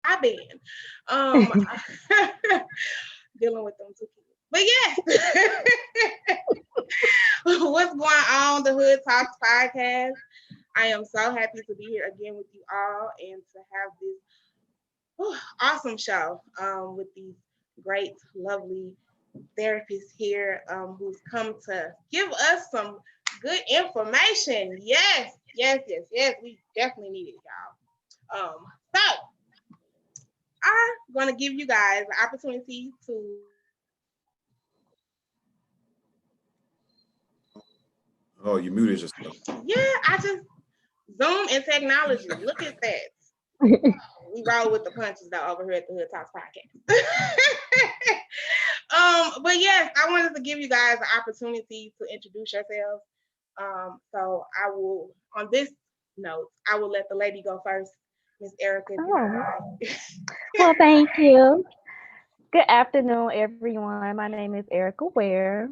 I've been. Um, dealing with them two kids. But yes, what's going on, the Hood Talks podcast? I am so happy to be here again with you all and to have this awesome show with these great, lovely therapists here who's come to give us some good information. Yes, yes, yes, yes. We definitely need it, y'all. So I'm going to give you guys the opportunity to Oh, you muted yourself. yeah, I just Zoom and technology. Look at that. We roll with the punches though over here at the Hood Talks podcast. But yes, I wanted to give you guys the opportunity to introduce yourselves. So I will, on this note, I will let the lady go first. Miss Erica, if you don't Oh, mind. well, thank you. Good afternoon, everyone. My name is Erica Ware.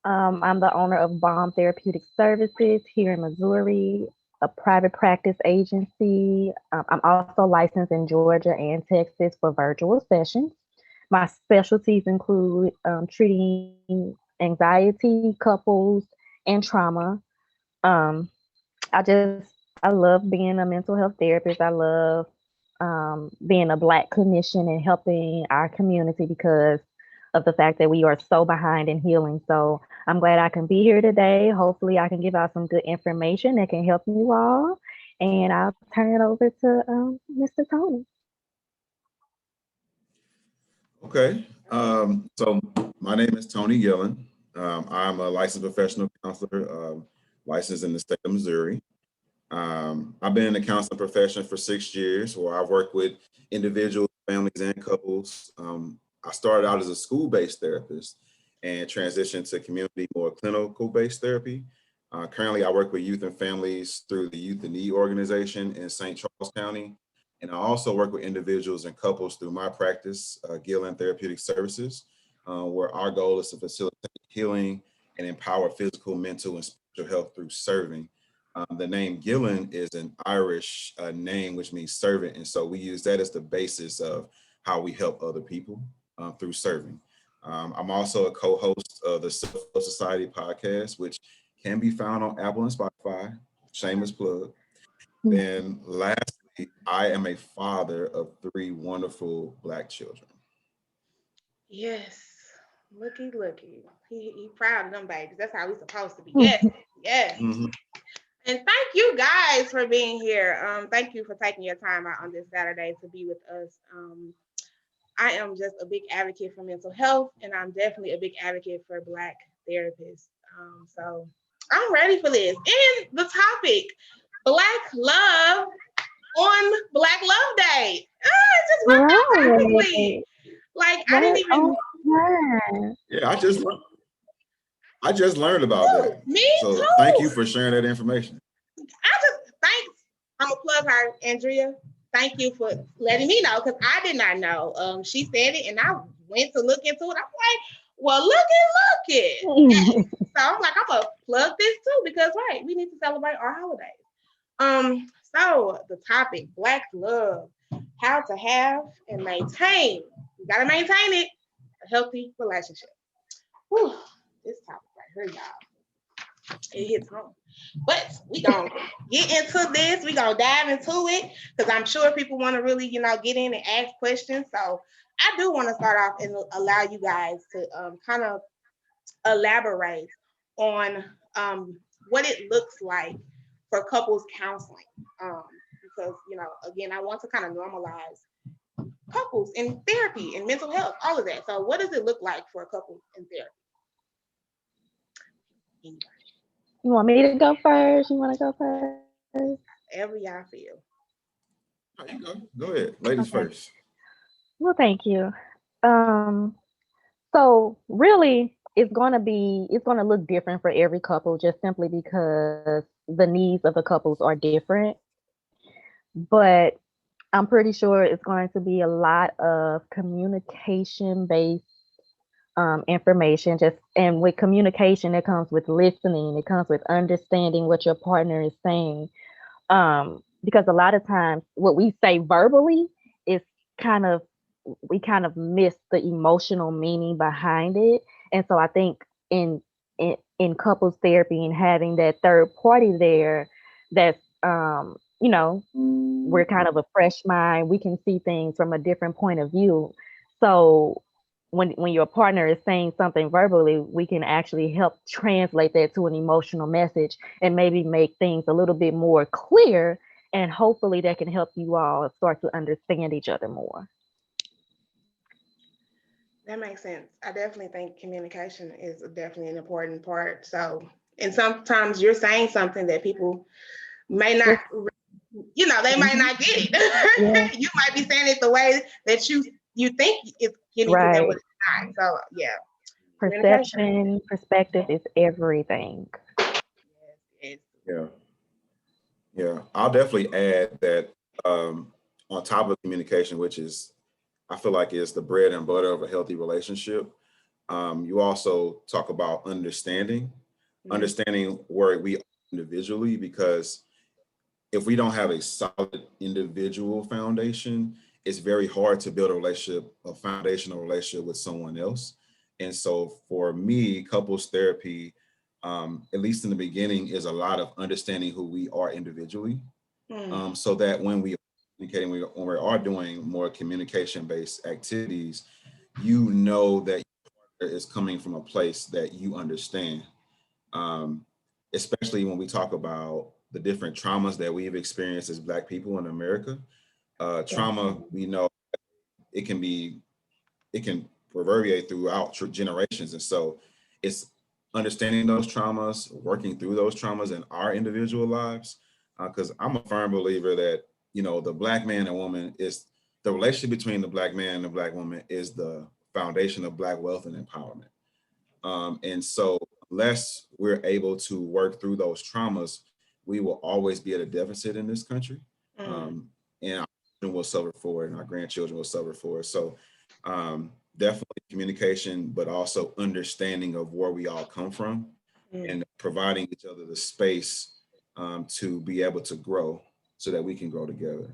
I'm the owner of Bomb Therapeutic Services here in Missouri, a private practice agency. I'm also licensed in Georgia and Texas for virtual sessions. My specialties include treating anxiety, couples, and trauma. Um, I love being a mental health therapist. I love being a Black clinician and helping our community because of the fact that we are so behind in healing. So I'm glad I can be here today. Hopefully, I can give out some good information that can help you all. And I'll turn it over to Mr. Tony. Okay. So my name is Tony Gillen. I'm a licensed professional counselor, licensed in the state of Missouri. I've been in the counseling profession for 6 years, where I've worked with individuals, families, and couples. I started out as a school-based therapist and transitioned to community, more clinical-based therapy. Currently, I work with youth and families through the Youth in Need organization in St. Charles County. And I also work with individuals and couples through my practice, Gillen Therapeutic Services, where our goal is to facilitate healing and empower physical, mental, and spiritual health through serving. The name Gillen is an Irish name, which means servant. And so we use that as the basis of how we help other people through serving. I'm also a co-host of the Self Love Society podcast, which can be found on Apple and Spotify. Shameless plug. And lastly, I am a father of three wonderful Black children. Yes. Looky. He proud of them babies. That's how we supposed to be. Yes. Yes. Mhm. And thank you guys for being here. Thank you for taking your time out on this Saturday to be with us. I am just a big advocate for mental health, and I'm definitely a big advocate for Black therapists. So I'm ready for this. And the topic, Black love on Black Love Day. It just worked out perfectly. Right. Like I didn't Right even on time. Yeah, I just learned about that. me So thank you too. for sharing that information. I just thanks. I'm gonna plug her, Andrea. Thank you for letting me know because I did not know. She said it, and I went to look into it. I'm like, well, look it. Yes. So I'm like, I'm gonna plug this too because right, we need to celebrate our holidays. So the topic, Black love, how to have and maintain. You gotta maintain it, a healthy relationship. Whew, this topic right here, y'all, it hits home. But we gonna get into this. We gonna dive into it because I'm sure people want to really, get in and ask questions. So I do want to start off and allow you guys to kind of elaborate on what it looks like for couples counseling. Because again, I want to kind of normalize couples in therapy and mental health, all of that. So what does it look like for a couple in therapy? You want me to go first? You want to go first? Whatever y'all feel. Oh, you go ahead, ladies Okay. first. Well, thank you. Um, so really, it's going to look different for every couple, just simply because the needs of the couples are different. But I'm pretty sure it's going to be a lot of communication based information. Just and with communication, it comes with listening. It comes with understanding what your partner is saying. Because a lot of times, what we say verbally is kind of we kind of miss the emotional meaning behind it. And so I think in couples therapy and having that third party there, that's you know, we're kind of a fresh mind. We can see things from a different point of view. So when your partner is saying something verbally, we can actually help translate that to an emotional message and maybe make things a little bit more clear. And hopefully that can help you all start to understand each other more. That makes sense. I definitely think communication is definitely an important part. So, and sometimes you're saying something that people may not, they might Mhm. not get Yeah, it. You might be saying it the way that you think it's getting to them, right. but it's not. So, yeah, communication. Perception, perspective is everything. Yes, Yeah. Yeah. I'll definitely add that um, on top of communication, which is, I feel like is the bread and butter of a healthy relationship. You also talk about Mhm. understanding where we are individually, because if we don't have a solid individual foundation, it's very hard to build a foundational relationship with someone else. And so for me, couples therapy, at least in the beginning, is a lot of understanding who we are individually, Mm. so that when we are communicating, when we are doing more communication-based activities, you know that is coming from a place that you understand, um, especially when we talk about the different traumas that we've experienced as Black people in America. Trauma, we know it can be, it can reverberate throughout generations. And so it's understanding those traumas, working through those traumas in our individual lives. Because I'm a firm believer that, the Black man and woman is the relationship between the Black man and the Black woman is the foundation of Black wealth and empowerment. And so, unless we're able to work through those traumas, we will always be at a deficit in this country. Mm. Um, and our children will suffer for it, and our grandchildren will suffer for it. So, definitely communication, but also understanding of where we all come from Mm. and providing each other the space to be able to grow so that we can grow together.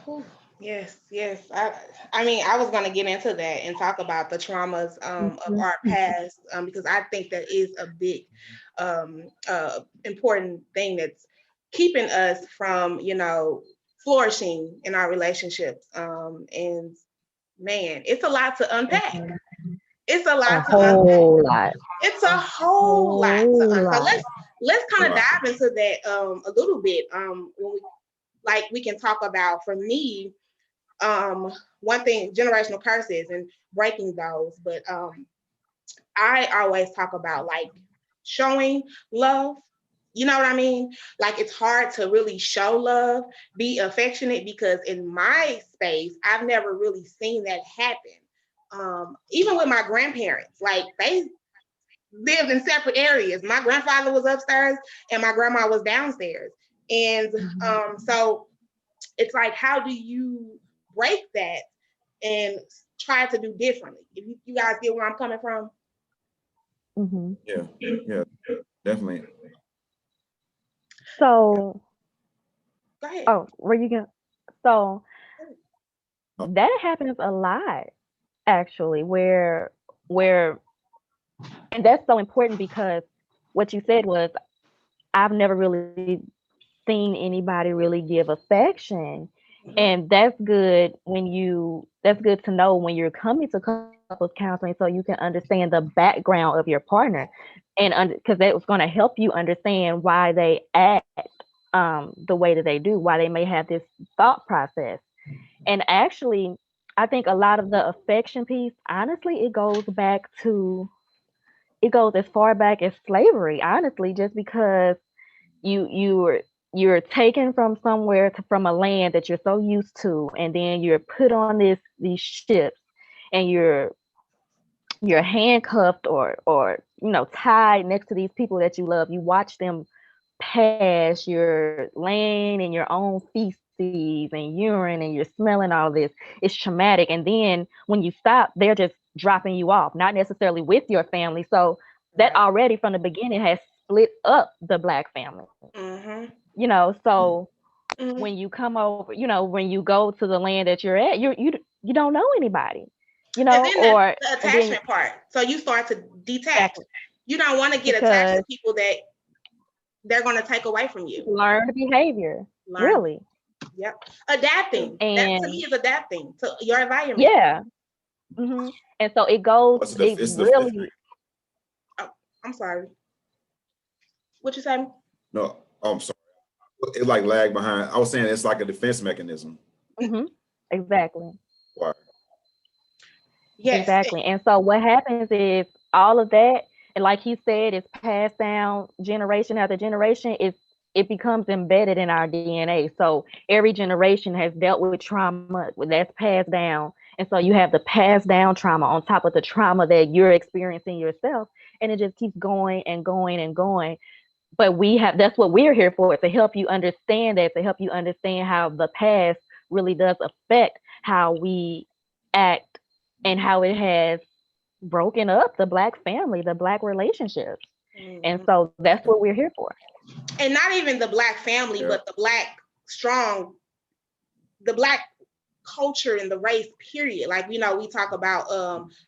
Whew. Yes, yes. I mean, I was going to get into that and talk about the traumas of Mhm. our past, because I think that is a big, important thing that's keeping us from, flourishing in our relationships. And man, it's a lot to unpack. Mhm. It's a A lot to unpack. whole lot. It's a A whole lot to whole unpack. So lot. let's A kind of lot. dive into that a little bit. When we can talk about, for me, one thing, generational curses and breaking those. But I always talk about like showing love. You know what I mean? Like it's hard to really show love, be affectionate, because in my space, I've never really seen that happen. Even with my grandparents, like they lived in separate areas. My grandfather was upstairs and my grandma was downstairs. And Mhm. so it's like, how do you break that and try to do differently? If you guys get where I'm coming from. Mhm. Yeah, yeah, definitely. So, Go ahead. oh, were you gonna? So that happens a lot, actually, where, and that's so important because what you said was, I've never really seen anybody really give affection. Mhm. And that's good to know when you're coming to couples counseling so you can understand the background of your partner, and because that was going to help you understand why they act the way that they do, why they may have this thought process. And actually, I think a lot of the affection piece, honestly, it goes as far back as slavery, honestly, just because you're taken from somewhere from a land that you're so used to, and then you're put on these ships, and you're handcuffed or tied next to these people that you love. You watch them pass, you're laying in your own feces and urine, and you're smelling all this. It's traumatic. And then when you stop, they're just dropping you off, not necessarily with your family. So that Right. already from the beginning has split up the Black family. Mm-hmm. So Mhm. when you come over, when you go to the land that you're at, you don't know anybody, And then or the and then attachment part. So you start to detach. exactly You don't want to get attached to because people that they're going to take away from you. learned behavior, Learn. really. Yep. Adapting. That to me And is adapting to your environment. yeah. And so it goes, What's it it's the really, Oh, I'm sorry. What you saying? no, I'm sorry. It like lag behind. I was saying it's like a defense mechanism. hmm exactly. Why? Yes. Exactly. And so what happens is all of that, and like he said, is passed down generation after generation. It becomes embedded in our DNA. So every generation has dealt with trauma that's passed down. And so you have the passed down trauma on top of the trauma that you're experiencing yourself. And it just keeps going and going and going. But that's what we're here for, to help you understand that, to help you understand how the past really does affect how we act and how it has broken up the Black family, the Black relationships. And Mhm. so that's what we're here for. And not even the Black family, Yeah. but the Black strong, the Black culture and the race period. Like, we talk about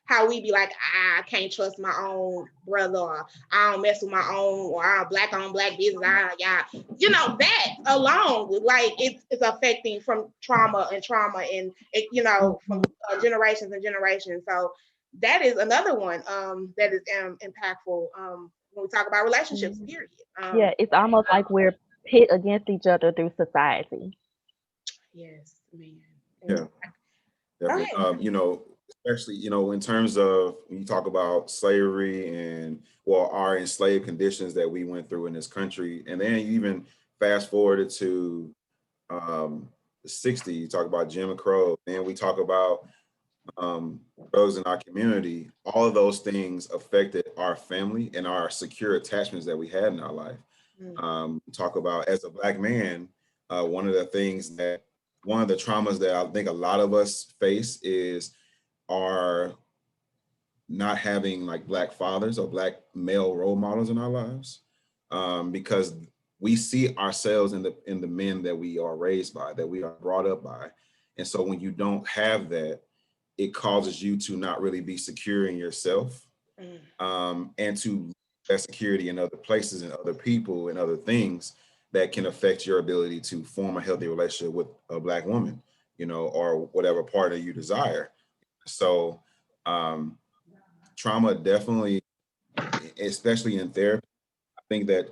how we be like, I can't trust my own brother, or I don't mess with my own, or I'm black on black business. Yeah, that alone, like, it's affecting from trauma and it, from Mhm. generations and generations. So that is another one that is impactful when we talk about relationships Mhm. period. Yeah, it's almost like we're pit against each other through society. Yes, man. Yeah, Go definitely. ahead. Especially, in terms of when you talk about slavery and our enslaved conditions that we went through in this country, and then you even fast forwarded to the 60s, you talk about Jim Crow, and we talk about those in our community. All of those things affected our family and our secure attachments that we had in our life. Mm. Talk about, as a Black man, one of the traumas that I think a lot of us face is our not having like Black fathers or Black male role models in our lives, because we see ourselves in the men that we are raised by, that we are brought up by. And so when you don't have that, it causes you to not really be secure in yourself, Mm. and to lose that security in other places and other people and other things that can affect your ability to form a healthy relationship with a Black woman, or whatever partner you desire. So um, trauma definitely, especially in therapy, I think that,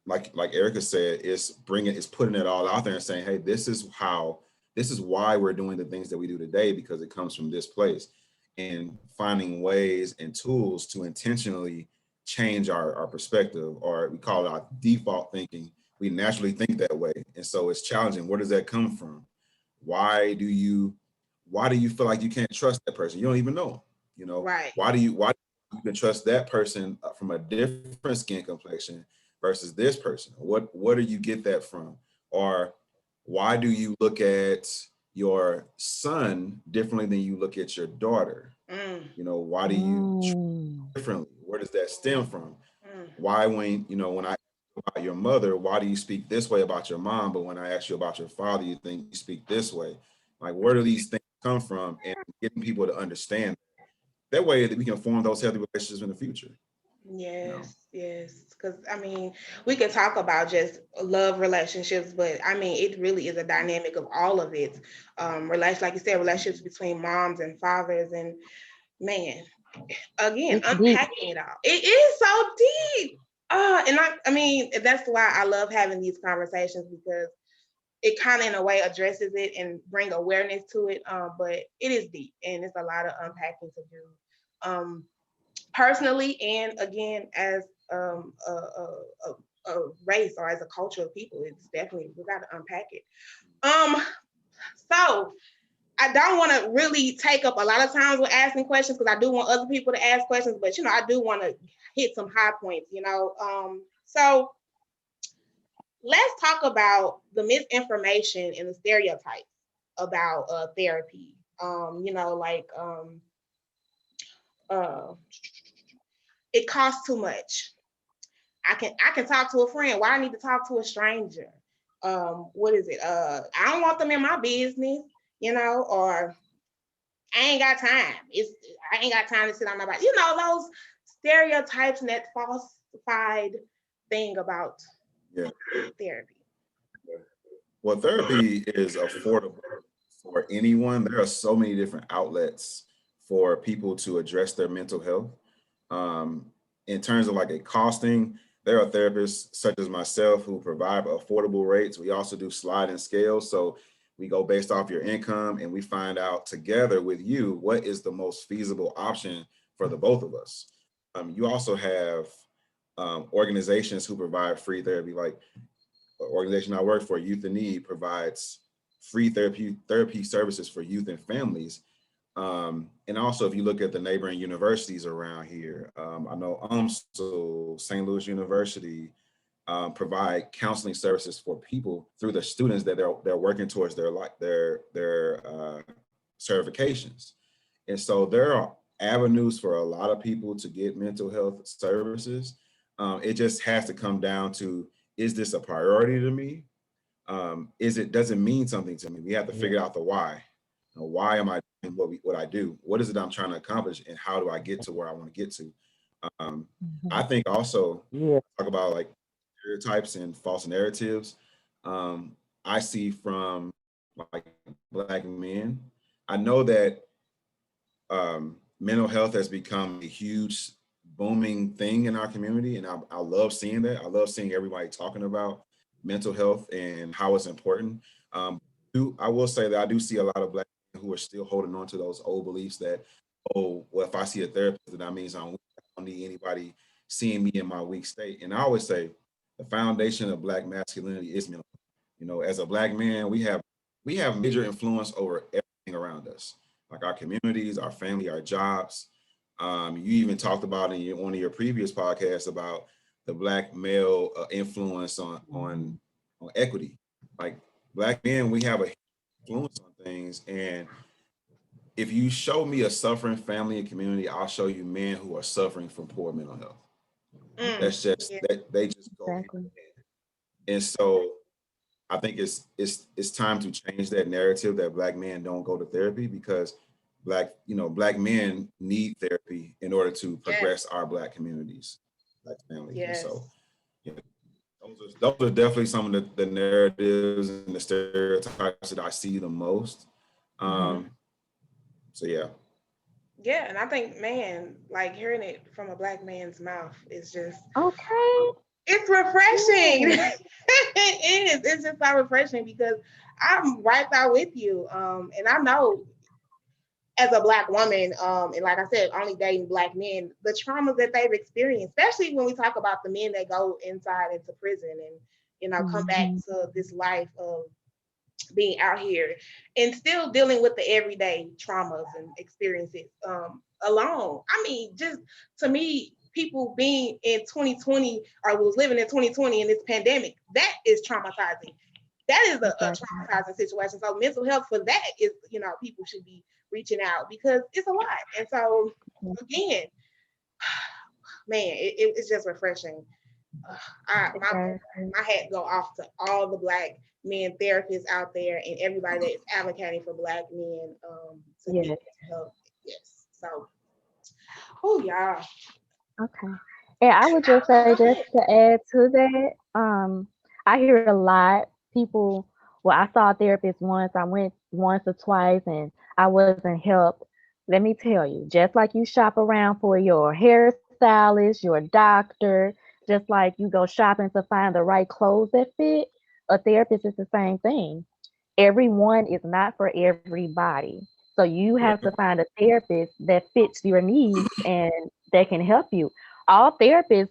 like Erica said, it's putting it all out there and saying, hey, this is why we're doing the things that we do today, because it comes from this place, and finding ways and tools to intentionally change our perspective, or we call it our default thinking. We naturally think that way. And so it's challenging. Where does that come from? Why do you feel like you can't trust that person? You don't even know them. Right. Why you can trust that person from a different skin complexion versus this person? What do you get that from? Or why do you look at your son differently than you look at your daughter? Mm. Why do you treat Mm. differently? Where does that stem from? Mm. Why, when I ask you about your mother, why do you speak this way about your mom, but when I ask you about your father, you think you speak this way? Like, where do these things come from? And getting people to understand that way, that we can form those healthy relationships in the future. You know. Yes, yes. Because I mean, we can talk about just love relationships, but I mean, it really is a dynamic of all of it. Like you said, relationships between moms and fathers, and man, again, It's deep. unpacking it all. It is so deep. And I mean, that's why I love having these conversations, because it kind of in a way addresses it and bring awareness to it. But it is deep, and it's a lot of unpacking to do. Personally, and again, as a race or as a culture of people, it's definitely, we got to unpack it. Um, so I don't want to really take up a lot of times with asking questions, because I do want other people to ask questions, but I do want to hit some high points. So let's talk about the misinformation and the stereotypes about therapy. Uh, it costs too much. I can talk to a friend. Why I need to talk to a stranger? what is it? I don't want them in my business, or I ain't got time. I ain't got time to sit on my body. Those stereotypes and that falsified thing about Yeah. therapy. Well, therapy is affordable for anyone. There are so many different outlets for people to address their mental health. Um, in terms of like a costing, there are therapists such as myself who provide affordable rates. We also do sliding scales. So we go based off your income and we find out together with you what is the most feasible option for the both of us. You also have organizations who provide free therapy, like organization I work for, Youth in Need, provides free therapy services for youth and families. And also, if you look at the neighboring universities around here, I know UMSL, St. Louis University, provide counseling services for people through the students that they're working towards their certifications. And so there are avenues for a lot of people to get mental health services. It just has to come down to, is this a priority to me? Does it mean something to me? We have to figure out the why. Why am I doing what I do? What is it I'm trying to accomplish, and how do I get to where I want to get to? I think also talk about like stereotypes and false narratives. I see from like Black men. I know that mental health has become a huge booming thing in our community, and I love seeing that. I love seeing everybody talking about mental health and how it's important. I will say that I do see a lot of Black men who are still holding on to those old beliefs that, oh, well, if I see a therapist, then that means I'm weak. I don't need anybody seeing me in my weak state. And I always say the foundation of Black masculinity is mental health. As a Black man, we have major influence over everything around us, like our communities, our family, our jobs. You even talked about in one of your previous podcasts about the Black male influence on equity. Like Black men, we have a influence on things, and if you show me a suffering family and community, I'll show you men who are suffering from poor mental health. That's just Yeah. that they just go hand in Exactly. hand. And so I think it's time to change that narrative that Black men don't go to therapy, because Black men need therapy in order to Yes. progress our Black communities, Black families. And Yes. so, yeah, those are definitely some of the narratives and the stereotypes that I see the most. Mhm. Um, so yeah. Yeah. And I think, man, like hearing it from a Black man's mouth is just, Okay. it's refreshing. Yeah. It is. It's just so refreshing because I'm right there with you. And I know as a Black woman, and like I said, only dating Black men, the traumas that they've experienced, especially when we talk about the men that go inside into prison and come back Mhm. to this life of being out here and still dealing with the everyday traumas and experiences alone. I mean, just to me, people being in 2020 or was living in 2020 in this pandemic, that is traumatizing. That is a Exactly. traumatizing situation. So mental health for that is, people should be reaching out because it's a lot. And so again, man, it's just refreshing. I Exactly. my hat go off to all the Black men therapists out there and everybody that is advocating for Black men to get Yes. mental health. Yes. So, oh y'all. Okay. And I would just say, Go just ahead. to add to that, I hear a lot people. Well, I saw a therapist once. I went once or twice, and I wasn't helped. Let me tell you, just like you shop around for your hairstylist, your doctor, just like you go shopping to find the right clothes that fit, a therapist is the same thing. Everyone is not for everybody. So you have to find a therapist that fits your needs and that can help you. All therapists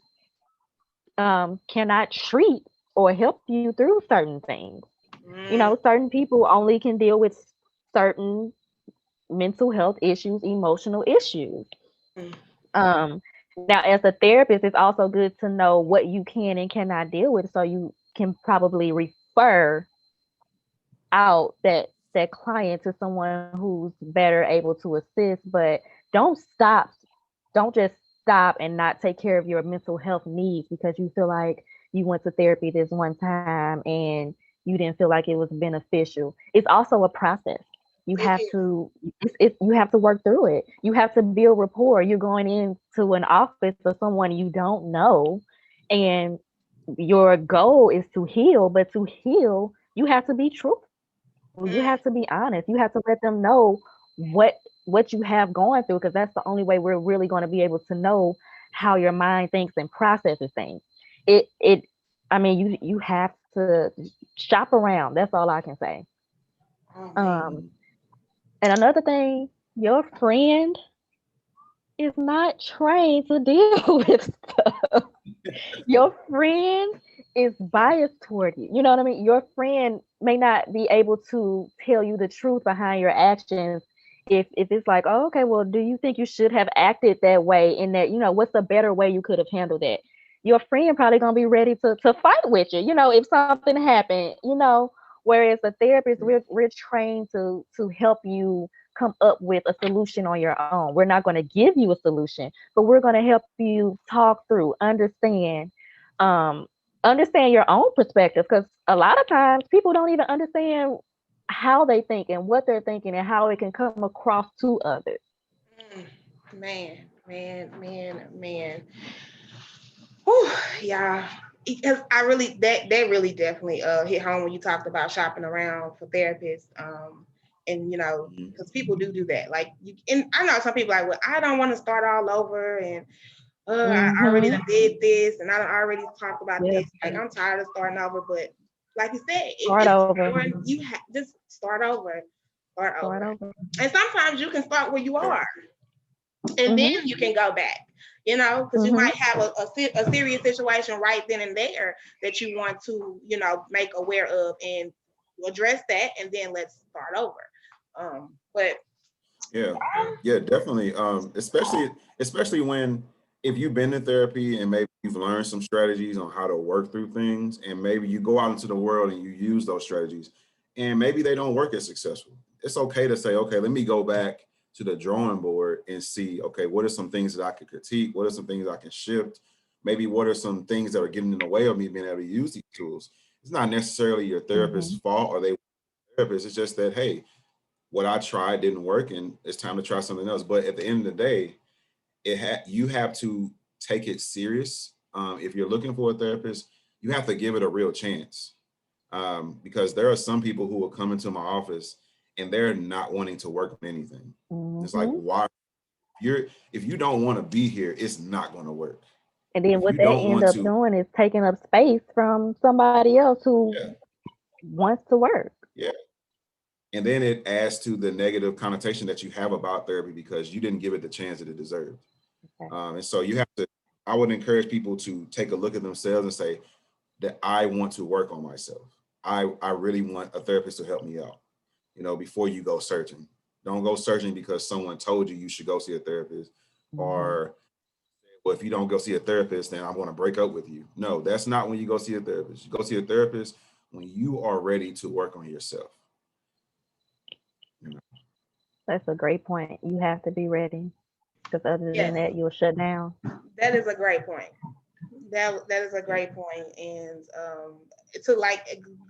cannot treat or help you through certain things. Mm, Certain people only can deal with certain mental health issues, emotional issues. mm, Now, as a therapist, it's also good to know what you can and cannot deal with, so you can probably refer out that client to someone who's better able to assist. But don't stop, don't just stop and not take care of your mental health needs because you feel like you went to therapy this one time and you didn't feel like it was beneficial. It's also a process. You It have is. to you have to work through it. You have to build rapport. You're going into an office for someone you don't know, and your goal is to heal, but to heal, you have to be truthful. You Mm, have to be honest. You have to let them know what what you have going through, because that's the only way we're really going to be able to know how your mind thinks and processes things. It I mean, you have to shop around. That's all I can say. oh man. Um, and another thing, your friend is not trained to deal with stuff. Your friend is biased toward you. You know what I mean? Your friend may not be able to tell you the truth behind your actions. If it's like, oh, okay, well, do you think you should have acted that way? In that, what's a better way you could have handled that? Your friend probably gonna be ready to fight with you. If something happened. Whereas a therapist, we're trained to help you come up with a solution on your own. We're not going to give you a solution, but we're going to help you talk through, um, understand your own perspective. Because a lot of times people don't even understand how they think and what they're thinking and how it can come across to others. Mm, man. Whew, yeah. Because I really that really definitely hit home when you talked about shopping around for therapists. And Mhm. because people do that. Like and I know some people like, well, I don't want to start all over, and I already Mm-hmm. done did this, and I done already talked about Yeah. this. Like I'm tired of starting over. But like you said, if Start it's over. you just start over, start Start over. over. And sometimes you can start where you Yeah. are, and then Mm-hmm. you can go back. Because you Mm-hmm. might have a serious situation right then and there that you want to make aware of and address that, and then let's start over. But Yeah, yeah, definitely. Especially when if you've been in therapy and maybe you've learned some strategies on how to work through things, and maybe you go out into the world and you use those strategies, and maybe they don't work as successful. It's okay to say, okay, let me go back to the drawing board and see, okay, what are some things that I can critique? What are some things I can shift? Maybe what are some things that are getting in the way of me being able to use these tools? It's not necessarily your therapist's Mm-hmm. fault or they therapist. It's just that, hey, what I tried didn't work and it's time to try something else. But at the end of the day, you have to take it serious. If you're looking for a therapist, you have to give it a real chance. Because there are some people who will come into my office and they're not wanting to work on anything. It's like, Mm-hmm. why? If you don't want to be here, it's not going to work. And then If what you they don't end want up to, doing is taking up space from somebody else who yeah, wants to work. yeah. And then it adds to the negative connotation that you have about therapy because you didn't give it the chance that it deserved. Okay. And so you have to, I would encourage people to take a look at themselves and say that I want to work on myself. I really want a therapist to help me out, before you go searching. Don't go searching because someone told you should go see a therapist Mm-hmm. or, well, if you don't go see a therapist, then I want to break up with you. No, that's not when you go see a therapist. You go see a therapist when you are ready to work on yourself. You know? That's a great point. You have to be ready, because other than yes, that, you'll shut down. that is a great point. That is a Yeah. great point. And to like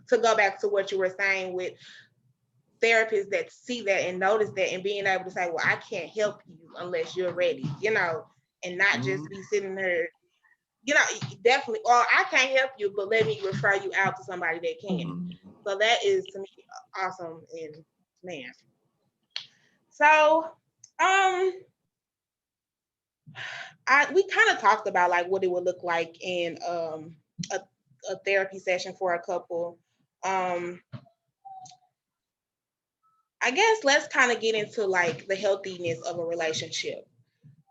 to go back to what you were saying with therapists that see that and notice that and being able to say, well, I can't help you unless you're ready, and not just Mhm. be sitting there, definitely, or I can't help you, but let me refer you out to somebody that can. Mm-hmm. So that is to me awesome. And man, so um we kind of talked about like what it would look like in a, a therapy session for a couple. um I guess let's kind of get into like the healthiness of a relationship.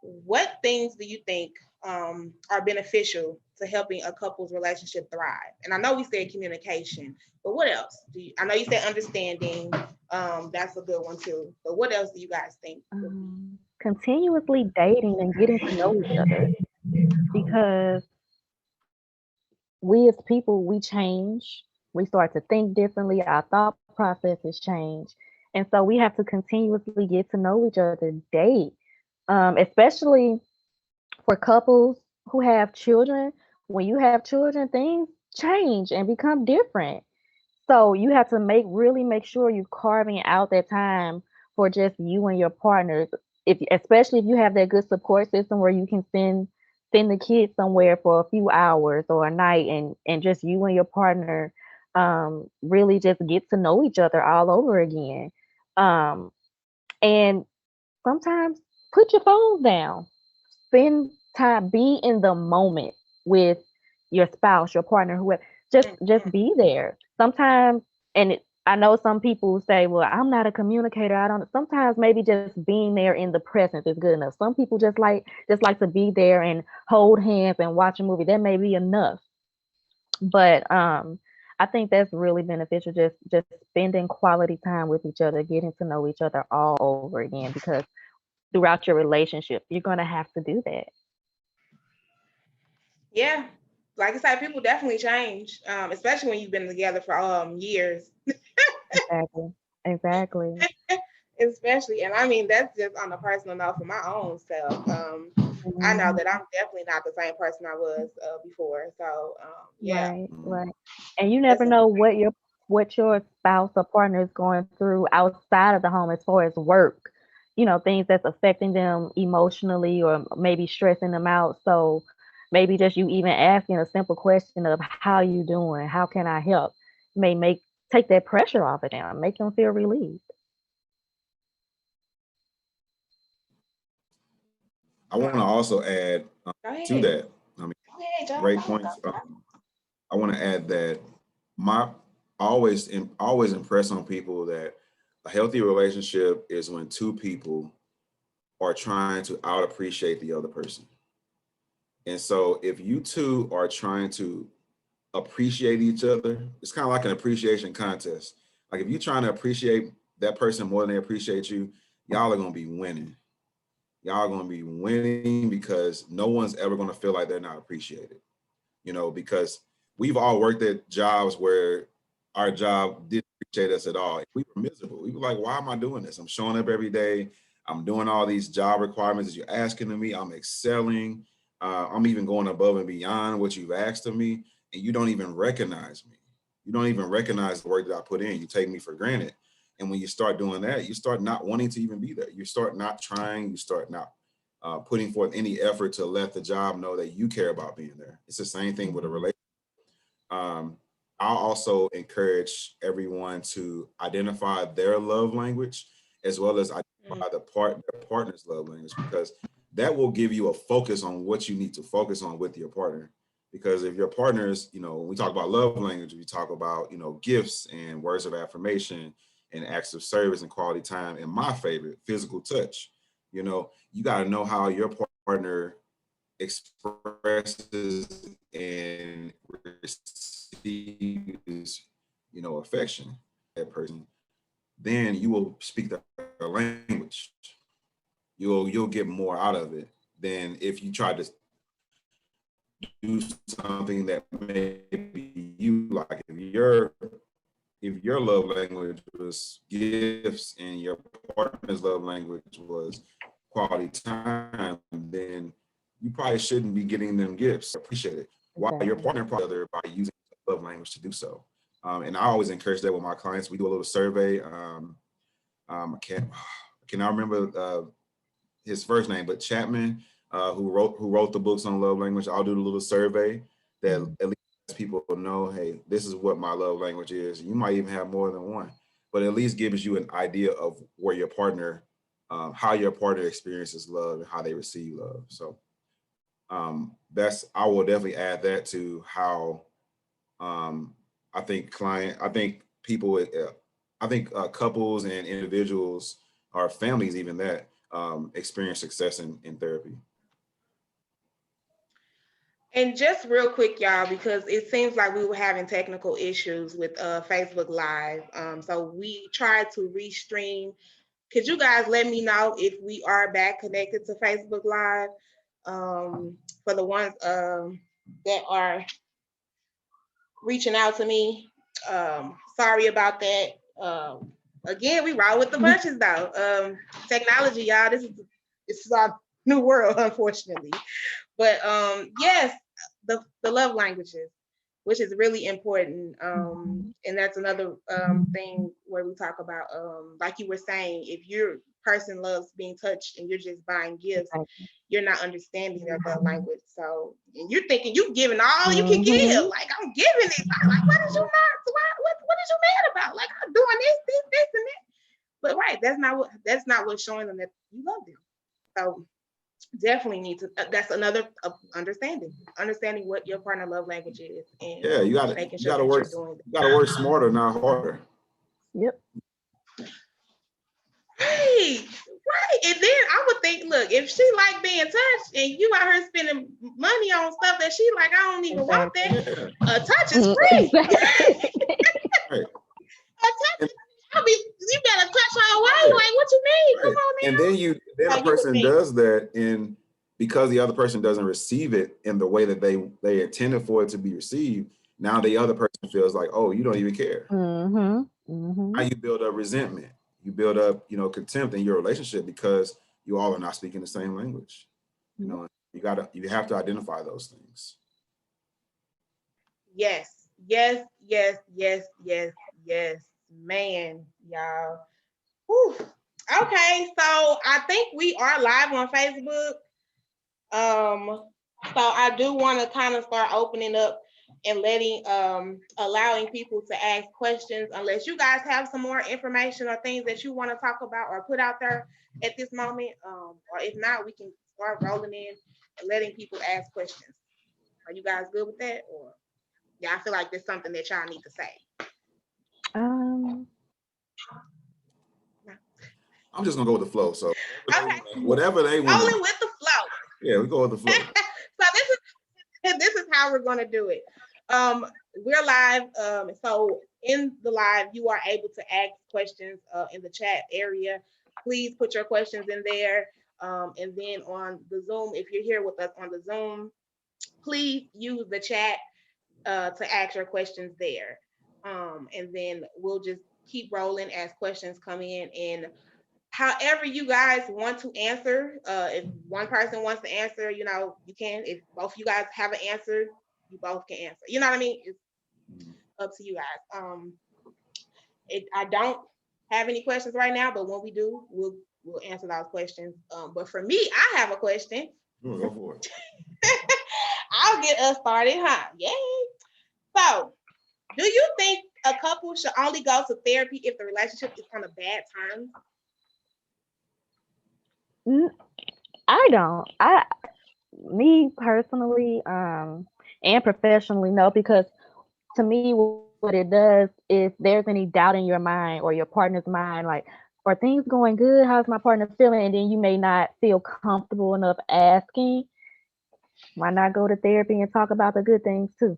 What things do you think are beneficial to helping a couple's relationship thrive? And I know we said communication, but what else? I know you said understanding. That's a good one too. But what else do you guys think would be? Continuously dating and getting to know each other, because we as people, we change. We start to think differently. Our thought processes change. And so we have to continuously get to know each other, date, especially for couples who have children. When you have children, things change and become different. So you have to really make sure you're carving out that time for just you and your partners. If especially if you have that good support system where you can send the kids somewhere for a few hours or a night, and just you and your partner really just get to know each other all over again. Um, and sometimes put your phones down, spend time, be in the moment with your spouse, your partner, whoever. Just Mhm. be there. Sometimes, and I know some people say, "Well, I'm not a communicator. I don't." Sometimes maybe just being there in the presence is good enough. Some people just like to be there and hold hands and watch a movie. That may be enough. But I think that's really beneficial. Just spending quality time with each other, getting to know each other all over again. Because throughout your relationship, you're gonna have to do that. Yeah. Like I said, people definitely change, especially when you've been together for years. Exactly. Exactly. Especially, and I mean that's just on a personal note for my own self. I know Mhm. that I'm definitely not the same person I was before. So yeah, Right, Mhm. right. And you it's never know important. what your spouse or partner is going through outside of the home as far as work. Things that's affecting them emotionally or maybe stressing them out. So maybe just you even asking a simple question of how you doing? How can I help? May make take that pressure off of them, make them feel relieved. I want to also add Go to ahead. that. I mean, Go ahead, John. great points. I want to add that my always impress on people that a healthy relationship is when two people are trying to out appreciate the other person. And so if you two are trying to appreciate each other, it's kind of like an appreciation contest. Like if you're trying to appreciate that person more than they appreciate you, y'all are gonna be winning. Y'all are gonna be winning because no one's ever gonna feel like they're not appreciated. Because we've all worked at jobs where our job didn't appreciate us at all. We were miserable. We were like, why am I doing this? I'm showing up every day. I'm doing all these job requirements that you're asking of me. I'm excelling. I'm even going above and beyond what you've asked of me. And you don't even recognize me. You don't even recognize the work that I put in. You take me for granted. And when you start doing that, you start not wanting to even be there. You start not trying. You start not putting forth any effort to let the job know that you care about being there. It's the same thing with a Mhm. relationship. Um, I'll also encourage everyone to identify their love language as well as Mm, identify their partner's love language because that will give you a focus on what you need to focus on with your partner. Because if your partners, when we talk about love language, we talk about, gifts and words of affirmation and acts of service and quality time. And my favorite, physical touch. You got to know how your partner expresses and receives, affection that person, then you will speak the language. You'll get more out of it than if you try to do something that maybe you like. If your love language was gifts and your partner's love language was quality time, then you probably shouldn't be getting them gifts. Appreciate it. While your Exactly. partner probably other by using love language to do so. And I always encourage that with my clients. We do a little survey. I cannot remember his first name, but Chapman, who wrote the books on love language. I'll do the little survey that Mhm. at least people know, hey, this is what my love language is. You might even have more than one, but at least gives you an idea of where your partner, how your partner experiences love and how they receive love. So that's I will definitely add that to how um, I think people, I think couples and individuals or families even that experience success in therapy. and just real quick, y'all, because it seems like we were having technical issues with Facebook Live. So we tried to restream. Could you guys let me know if we are back connected to Facebook Live? For the ones that are reaching out to me. Sorry about that. Again, we roll with the punches though. Technology, y'all. This is our new world, unfortunately. But yes, the love languages. which is really important. And that's another thing where we talk about, like you were saying, if your person loves being touched and you're just buying gifts, you're not understanding their love language. So, and you're thinking you're giving all you can give. Like, I'm giving it. Like, what is you not? What is you mad about? Like, I'm doing this, and that. But right, that's not what's showing them that you love them. So definitely need to. That's another understanding what your partner love language is, and Yeah, you got to work. You got to work smarter, not harder. Yep. Right. And then I would think, look, if she like being touched and you out here spending money on stuff that she like, I don't even want that. A touch is free. Right. A touch, you better touch her away. Like, what you mean? Right. Come on now. And then the person does that, and because the other person doesn't receive it in the way that they intended for it to be received, now the other person feels like, oh, you don't even care. Now you build up resentment. You build up, contempt in your relationship because you all are not speaking the same language. You have to identify those things. Yes, man, y'all. Whew. Okay, so I think we are live on Facebook. So I do want to kind of start opening up and allowing people to ask questions, unless you guys have some more information or things that you want to talk about or put out there at this moment. Or if not, we can start rolling in and letting people ask questions. Are you guys good with that? Or I feel like there's something that y'all need to say. I'm just gonna go with the flow. So okay. Whatever they want. Rolling with the flow. Yeah, we go with the flow. So this is how we're gonna do it. We're live. So in the live, you are able to ask questions in the chat area. Please put your questions in there. And then on the Zoom, if you're here with us on the Zoom, please use the chat to ask your questions there. And then we'll just keep rolling as questions come in. And however you guys want to answer, if one person wants to answer, you can. If both of you guys have an answer, you both can answer. You know what I mean? It's up to you guys. I don't have any questions right now, but when we do, we'll answer those questions. But for me, I have a question. Go for it. I'll get us started, huh? Yay! So, do you think a couple should only go to therapy if the relationship is on a bad terms? I don't. Me personally, and professionally, no, because to me, what it does is there's any doubt in your mind or your partner's mind, like, are things going good? How's my partner feeling? And then you may not feel comfortable enough asking. Why not go to therapy and talk about the good things too?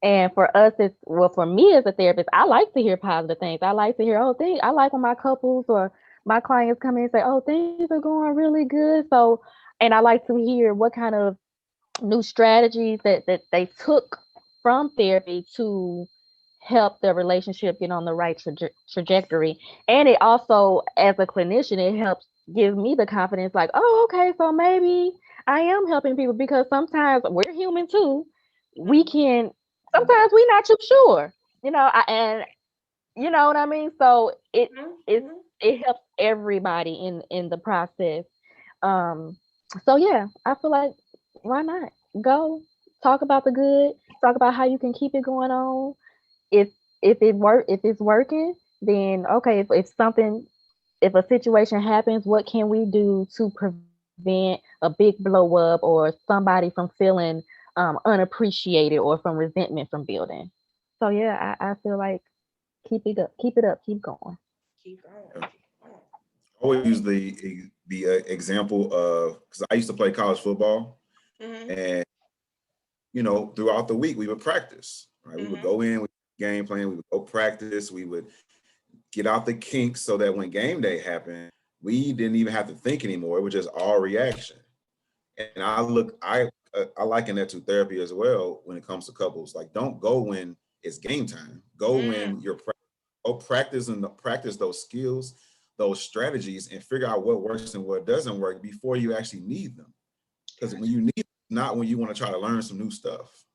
And for us, for me as a therapist, I like to hear positive things. I like to hear, I like when my couples or my clients come in and say, oh, things are going really good. So, and I like to hear what kind of new strategies that they took from therapy to help the relationship get on the right trajectory. And it also, as a clinician, it helps give me the confidence like, oh, okay, so maybe I am helping people, because sometimes we're human too. Sometimes we're not too sure, and you know what I mean? So it helps everybody in the process. So yeah, I feel like, why not go talk about the good, talk about how you can keep it going on. If it's working, then okay. If a situation happens, what can we do to prevent a big blow up or somebody from feeling unappreciated or from resentment from building? So yeah, I feel like keep it up, keep going. Keep going. I always use the example of, because I used to play college football, and throughout the week we would practice. Right, we would go in with game plan, we would go practice, we would get out the kinks so that when game day happened, we didn't even have to think anymore. It was just all reaction. And I liken that to therapy as well when it comes to couples. Like, don't go when it's game time. Go when you're practice those skills, those strategies, and figure out what works and what doesn't work before you actually need them. Because when you need them, not when you want to try to learn some new stuff.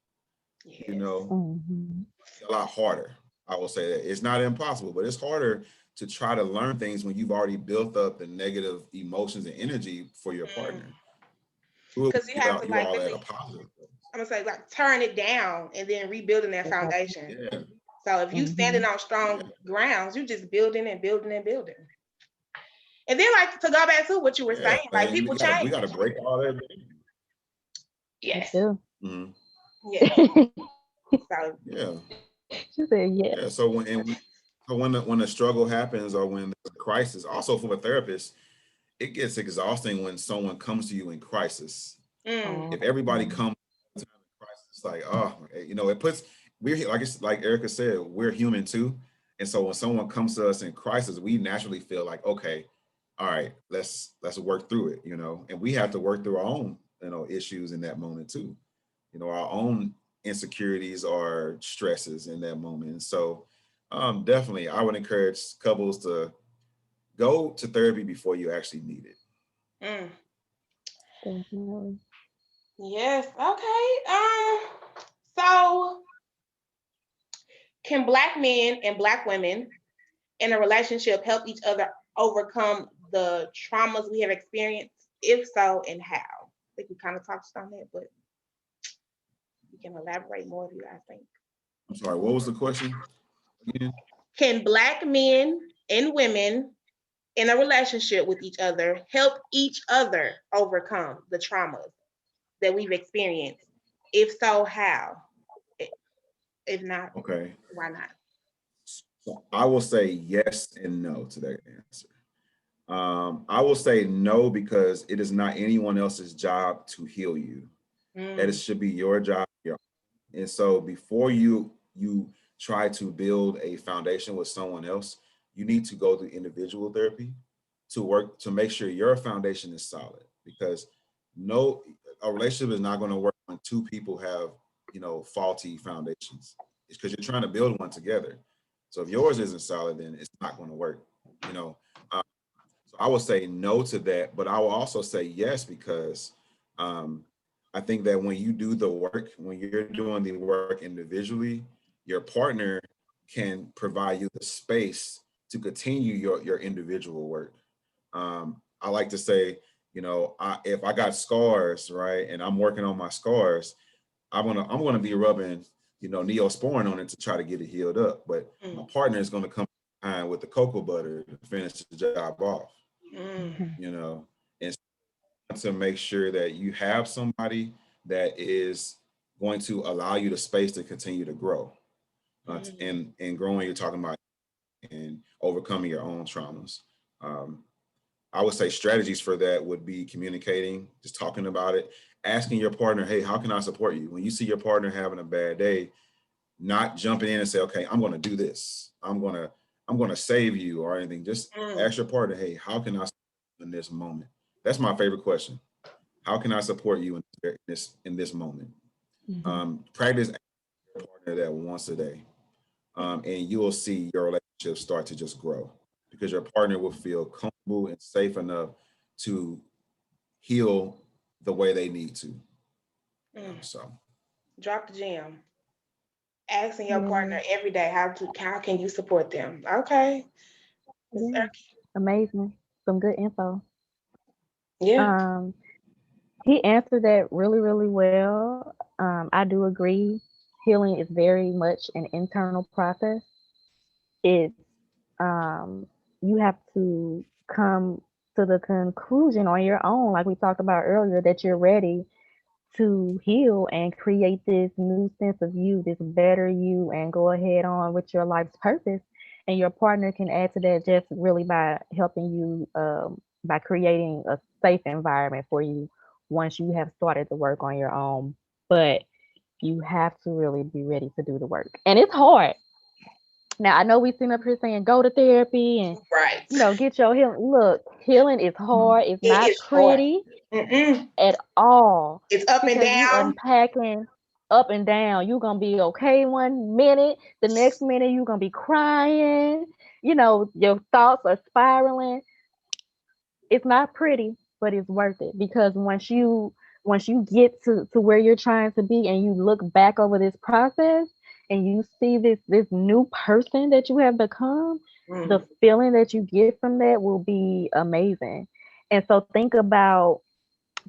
You Yes. know, Mhm. a lot harder. I will say that it's not impossible, but it's harder to try to learn things when you've already built up the negative emotions and energy for your partner. Do it when Because you have to you like all at a really, positive place. I'm gonna say like turn it down and then rebuilding that Exactly. foundation. Yeah, So if you standing Mhm. on yeah, strong grounds, you just building and building and building. And then like to go back to what you were yeah. saying, like And people we change. gotta break all that. Me Yes. too. Mhm. Yes. She So Yeah, said, "Yeah." yeah. So when the struggle happens or when there's a crisis, also for a therapist, it gets exhausting when someone comes to you in crisis. mm, If Oh, everybody yeah. comes all the time in crisis, it's like, oh, it puts we're like it's like Erica said, we're human too. And so when someone comes to us in crisis, we naturally feel like, okay, all right, let's work through it, and we have to work through our own, issues in that moment too. Our own insecurities or stresses in that moment. And so definitely I would encourage couples to go to therapy before you actually need it. mm. Definitely. Yes. Okay. So can black men and black women in a relationship help each other overcome the traumas we have experienced? If so, and how? I think we kind of touched on that, but we can elaborate more if you guys think. I'm sorry, what was the question again? Can black men and women in a relationship with each other help each other overcome the traumas that we've experienced? If so, how? If not, Okay. why not? So I will say yes and no to that answer. I will say no because it is not anyone else's job to heal you. That it Mm, should be your job. And so before you try to build a foundation with someone else, you need to go through individual therapy to work to make sure your foundation is solid. Because no, a relationship is not going to work when two people have faulty foundations. It's because you're trying to build one together. So if yours isn't solid, then it's not going to work. You know, uh, so I will say no to that, but I will also say yes because um, I think that when you do the work, when you're doing the work individually, your partner can provide you the space to continue your individual work. I like to say, if I got scars, right, and I'm working on my scars, I'm gonna be rubbing, Neosporin on it to try to get it healed up. But my mm, partner is gonna come behind with the cocoa butter to finish the job off, mm, Mhm. and to make sure that you have somebody that is going to allow you the space to continue to grow. mm, And growing, you're talking about and overcoming your own traumas. Um, I would say strategies for that would be communicating, just talking about it, asking your partner, hey, how can I support you? When you see your partner having a bad day, not jumping in and say, okay, I'm gonna do this. I'm gonna save you or anything. Just mm, ask your partner, hey, how can I support you in this moment? That's my favorite question. How can I support you in this moment? Mhm. Practice asking your partner that once a day, and you will see your relationship start to just grow because your partner will feel comfortable and safe enough to heal the way they need to. mm. So Drop the gem. Asking your partner Yeah, every day how can you support them? Okay, Miss yeah. Erky. Amazing. Some good info. Yeah. Um, he answered that really, really well. I do agree. Healing is very much an internal process. It's you have to come to the conclusion on your own, like we talked about earlier, that you're ready to heal and create this new sense of you, this better you, and go ahead on with your life's purpose. And your partner can add to that just really by helping you by creating a safe environment for you once you have started the work on your own. But you have to really be ready to do the work. And it's hard. Now I know we sitting up here saying go to therapy and Right. get your healing. Look, healing is mm, hard. It's It not is hard. pretty Mm-mm. at all It's up and because you down. unpacking up and down. You're gonna be okay one minute, the next minute you're gonna be crying. Your thoughts are spiraling. It's not pretty, but it's worth it because once you once you get to where you're trying to be and you look back over this process and you see this new person that you have become, the Mm. feeling that you get from that will be amazing. And so think about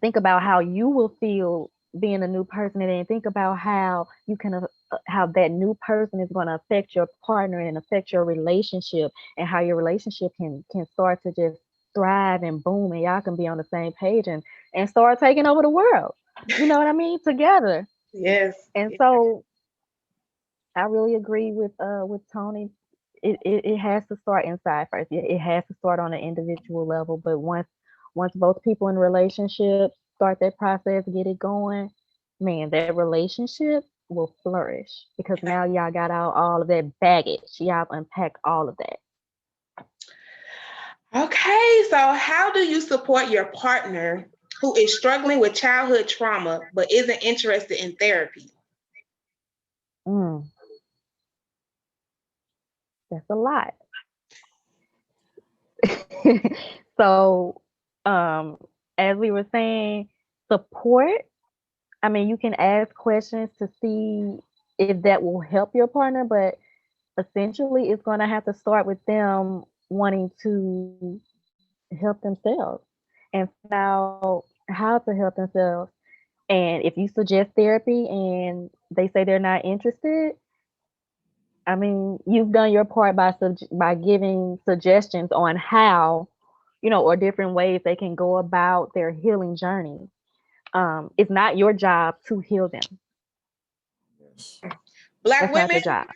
how you will feel being a new person, and then think about how you can how that new person is going to affect your partner and affect your relationship, and how your relationship can start to just thrive and boom, and y'all can be on the same page and start taking over the world, you know what I mean, together. Yes. And so I really agree with Tony. It has to start inside first. It has to start on an individual level. But once both people in relationship start that process, get it going, man, that relationship will flourish because now y'all got out all of that baggage. Y'all unpacked all of that. Okay, so how do you support your partner who is struggling with childhood trauma but isn't interested in therapy? Mm, that's a lot. So, um, as we were saying, support. I mean, you can ask questions to see if that will help your partner, but essentially, it's going to have to start with them wanting to help themselves and find out how to help themselves. And if you suggest therapy and they say they're not interested, I mean, you've done your part by giving suggestions on how, or different ways they can go about their healing journey. It's not your job to heal them. Yes. Black That's not women, your job.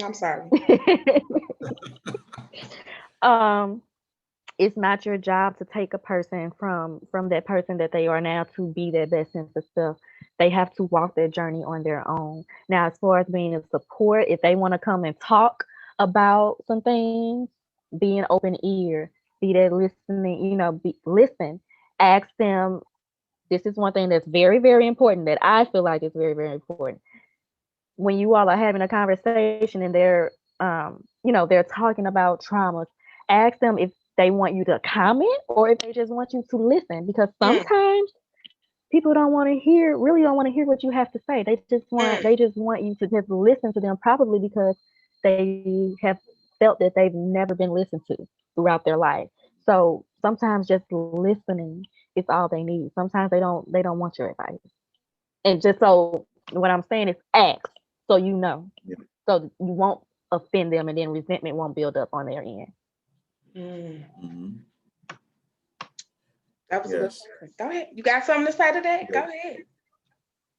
I'm sorry. um, it's not your job to take a person from that person that they are now to be their best sense of self. They have to walk their journey on their own. Now, as far as being a support, if they want to come and talk about some things, be an open ear, be there listening, listen, ask them. This is one thing that's very, very important that I feel like is very, very important. When you all are having a conversation and they're talking about traumas, ask them if they want you to comment or if they just want you to listen, because Mm, sometimes people really don't want to hear what you have to say. mm, They just want you to just listen to them, probably because they have felt that they've never been listened to throughout their life. So sometimes just listening is all they need. Sometimes they don't want your advice. And just so what I'm saying is ask so you know. Yeah. So you won't offend them and then resentment won't build up on their end. mm. Mhm. That was a good Yes. one. Go ahead. You got something to say to that? Go Yeah. ahead.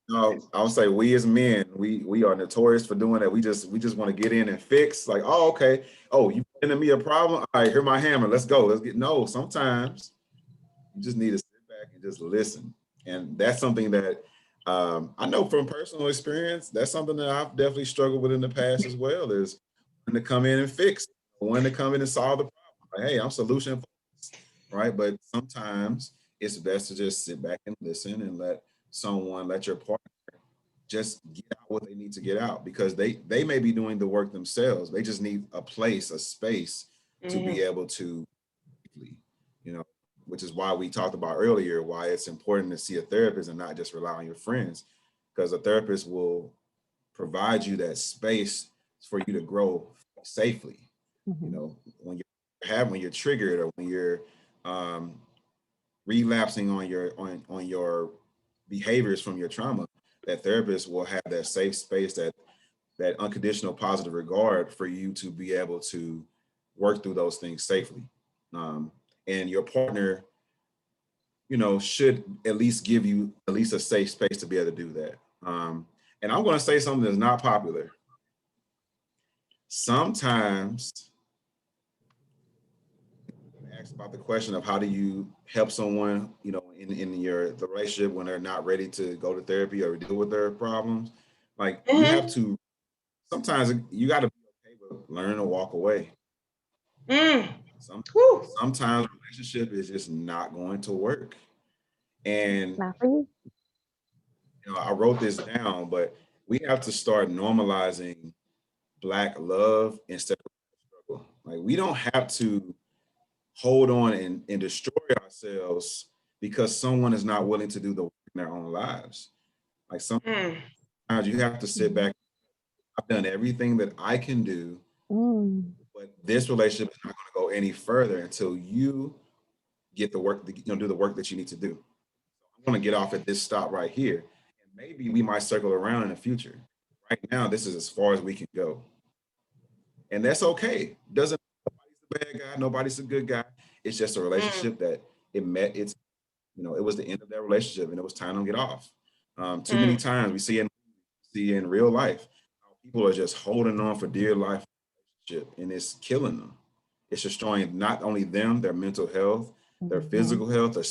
No, I'll say we as men, we are notorious for doing that. We just want to get in and fix. Like, oh, okay. Oh, you into me a problem? All right, here my hammer. Let's go. Let's get. No, sometimes you just need to sit back and just listen. And that's something that I know from personal experience. That's something that I've definitely struggled with in the past as well. Is when to come in and fix, when to come in and solve the problem. Like, hey, I'm solution focused, right? But sometimes it's best to just sit back and listen and let your partner just get out what they need to get out, because they may be doing the work themselves. They just need a place, a space to Mm, be able to, you know, which is why we talked about earlier why it's important to see a therapist and not just rely on your friends, because a therapist will provide you that space for you to grow safely. You Mhm. know, when you're triggered, or when you're um, relapsing on your behaviors from your trauma, that therapist will have that safe space, that unconditional positive regard for you to be able to work through those things safely. Um, and your partner, should at least give you at least a safe space to be able to do that. And I'm going to say something that's not popular. Sometimes asked about the question of how do you help someone, in the relationship when they're not ready to go to therapy or deal with their problems. Like, you have mm-hmm. to, sometimes you got to be okay with learn to walk away. Mm. Some, Whew. sometimes relationship is just not going to work. And, Not for you. I wrote this down, but we have to start normalizing Black love instead of struggle. Like, we don't have to hold on and destroy ourselves because someone is not willing to do the work their own lives. Like sometimes Mm. you have to sit back. I've done everything that I can do, Mm. but this relationship is not going to go any further until you get the work, do the work that you need to do. I'm going to get off at this stop right here. And maybe we might circle around in the future. Right now, this is as far as we can go. And that's okay. Doesn't nobody's the bad guy, nobody's a good guy. It's just a Mm. relationship that it was the end of that relationship and it was time to get off. Too many Mm. times we see in real life, how people are just holding on for dear life and it's killing them. It's destroying not only them, their mental health, their Mhm. physical health, their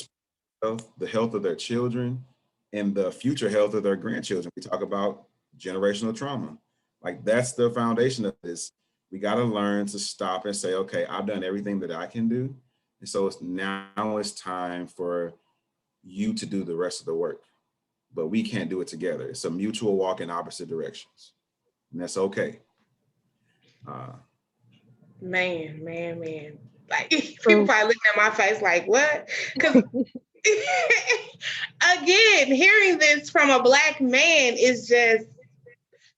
health, the health of their children, and the future health of their grandchildren. We talk about generational trauma. Like that's the foundation of this. We got to learn to stop and say, okay, I've done everything that I can do. And so it's time for you to do the rest of the work. But we can't do it together. It's a mutual walk in opposite directions. And that's okay. Uh, Man. Like people True. probably looking at my face like, what? Because again, hearing this from a Black man is just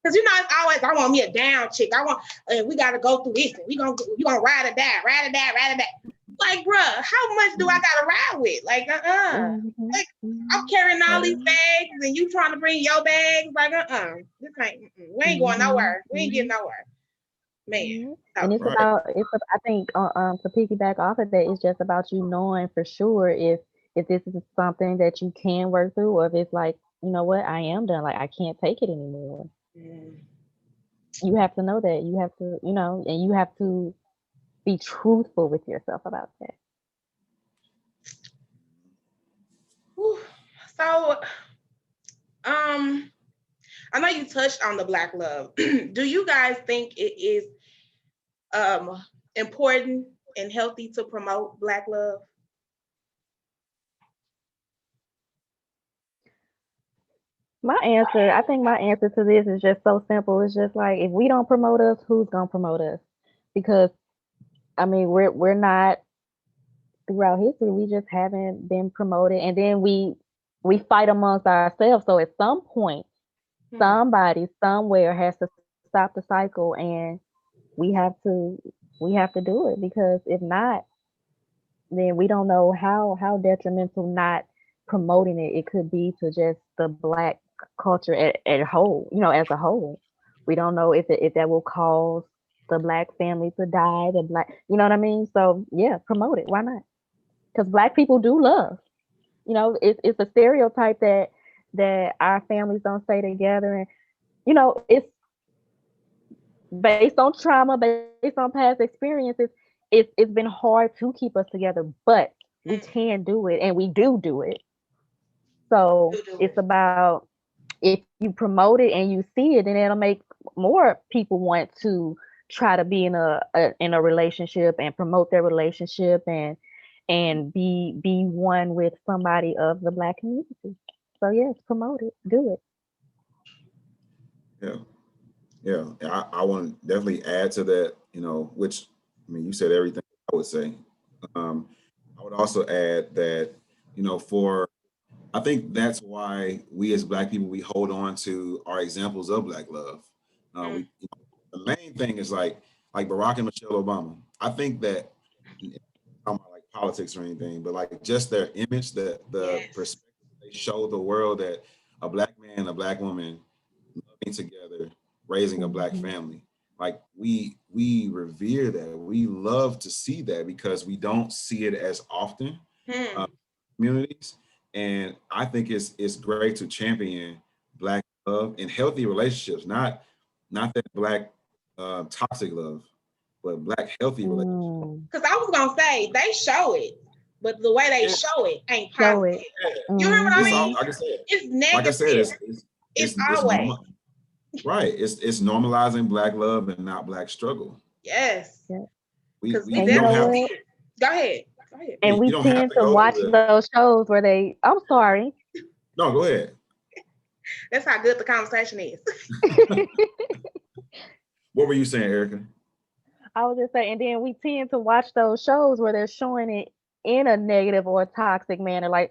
because it's always I want me a down chick. I want we gotta go through this and we gonna ride or die, ride or die, ride or die. Like, bruh, how much do I gotta ride with? Like, Mhm. like I'm Mhm. carrying all these Mhm. bags and you trying to bring your bags. Like, this ain't. We ain't going Mhm. nowhere. We ain't getting nowhere, man. Mhm. So, And right. I think to piggyback off of that, it's just about you knowing for sure if this is something that you can work through, or if it's like, you know what, I am done. Like I can't take it anymore. mm. You have to know that. You have to, and you have to be truthful with yourself about that. Whew. So, I know you touched on the Black love. Do you guys think it is important and healthy to promote Black love? I think my answer to this is just so simple. It's just like if we don't promote us, who's gonna promote us? Because I mean, we're not throughout history. We just haven't been promoted, and then we fight amongst ourselves. So at some point, Hmm. somebody somewhere has to stop the cycle, and we have to we have to do it because if not, then we don't know how detrimental not promoting it could be to just the Black culture at whole, as a whole. We don't know if that will cause the Black family to die, the Black, you know what I mean? So yeah, promote it. Why not? Because Black people do love. It's a stereotype that our families don't stay together, and it's based on trauma, based on past experiences. It's been hard to keep us together, but we Mm. can do it, and we do it. So Do it's it. about if you promote it and you see it, then it'll make more people want to try to be in a relationship and promote their relationship and be one with somebody of the Black community. So yes, promote it, do it. Yeah. Yeah. I want to definitely add to that, which, I mean, you said everything I would say. Um, I would also add that, I think that's why we as Black people, we hold on to our examples of Black love. Mm. The main thing is like Barack and Michelle Obama. I think that, I'm not like politics or anything, but like just their image, the Yes. perspective they show the world that a Black man, a Black woman loving together, raising a Black Hmm. family. Like we revere that. We love to see that because we don't see it as often uh, Hmm. communities. And I think it's great to champion Black love and healthy relationships, not that Black toxic love, but Black healthy relationships. Mm. Because I was gonna say they show it, but the way they Yeah, show it ain't Show positive. it. You hear what I it's Hmm. all mean? like I said, It's negative. It's it's always normal, right? It's normalizing Black love and not Black struggle. yes. Yeah. Because we You And you don't know definitely have to, see what? it. Go ahead. Go ahead. And we you don't have tend to to go through watch the. those shows where I'm sorry. No, go ahead. That's how good the conversation is. What were you saying, Erica? I was just saying, and then we tend to watch those shows where they're showing it in a negative or a toxic manner. Like,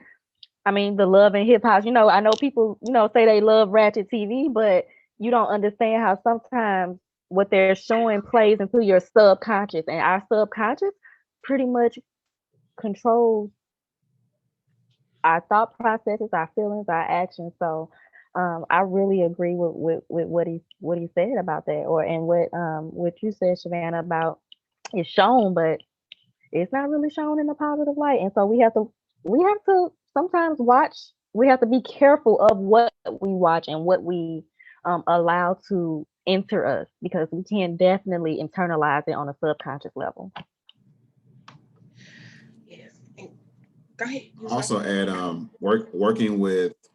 I mean, the love and hip hop, I know people, say they love ratchet TV, but you don't understand how sometimes what they're showing plays into your subconscious, and our subconscious pretty much controls our thought processes, our feelings, our actions. So I really agree with what he said about that, and what you said, Savannah, about it's shown, but it's not really shown in a positive light. And so we have to sometimes watch. We have to be careful of what we watch and what we allow to enter us, because we can definitely internalize it on a subconscious level. Yes. And go ahead. You was Also talking. at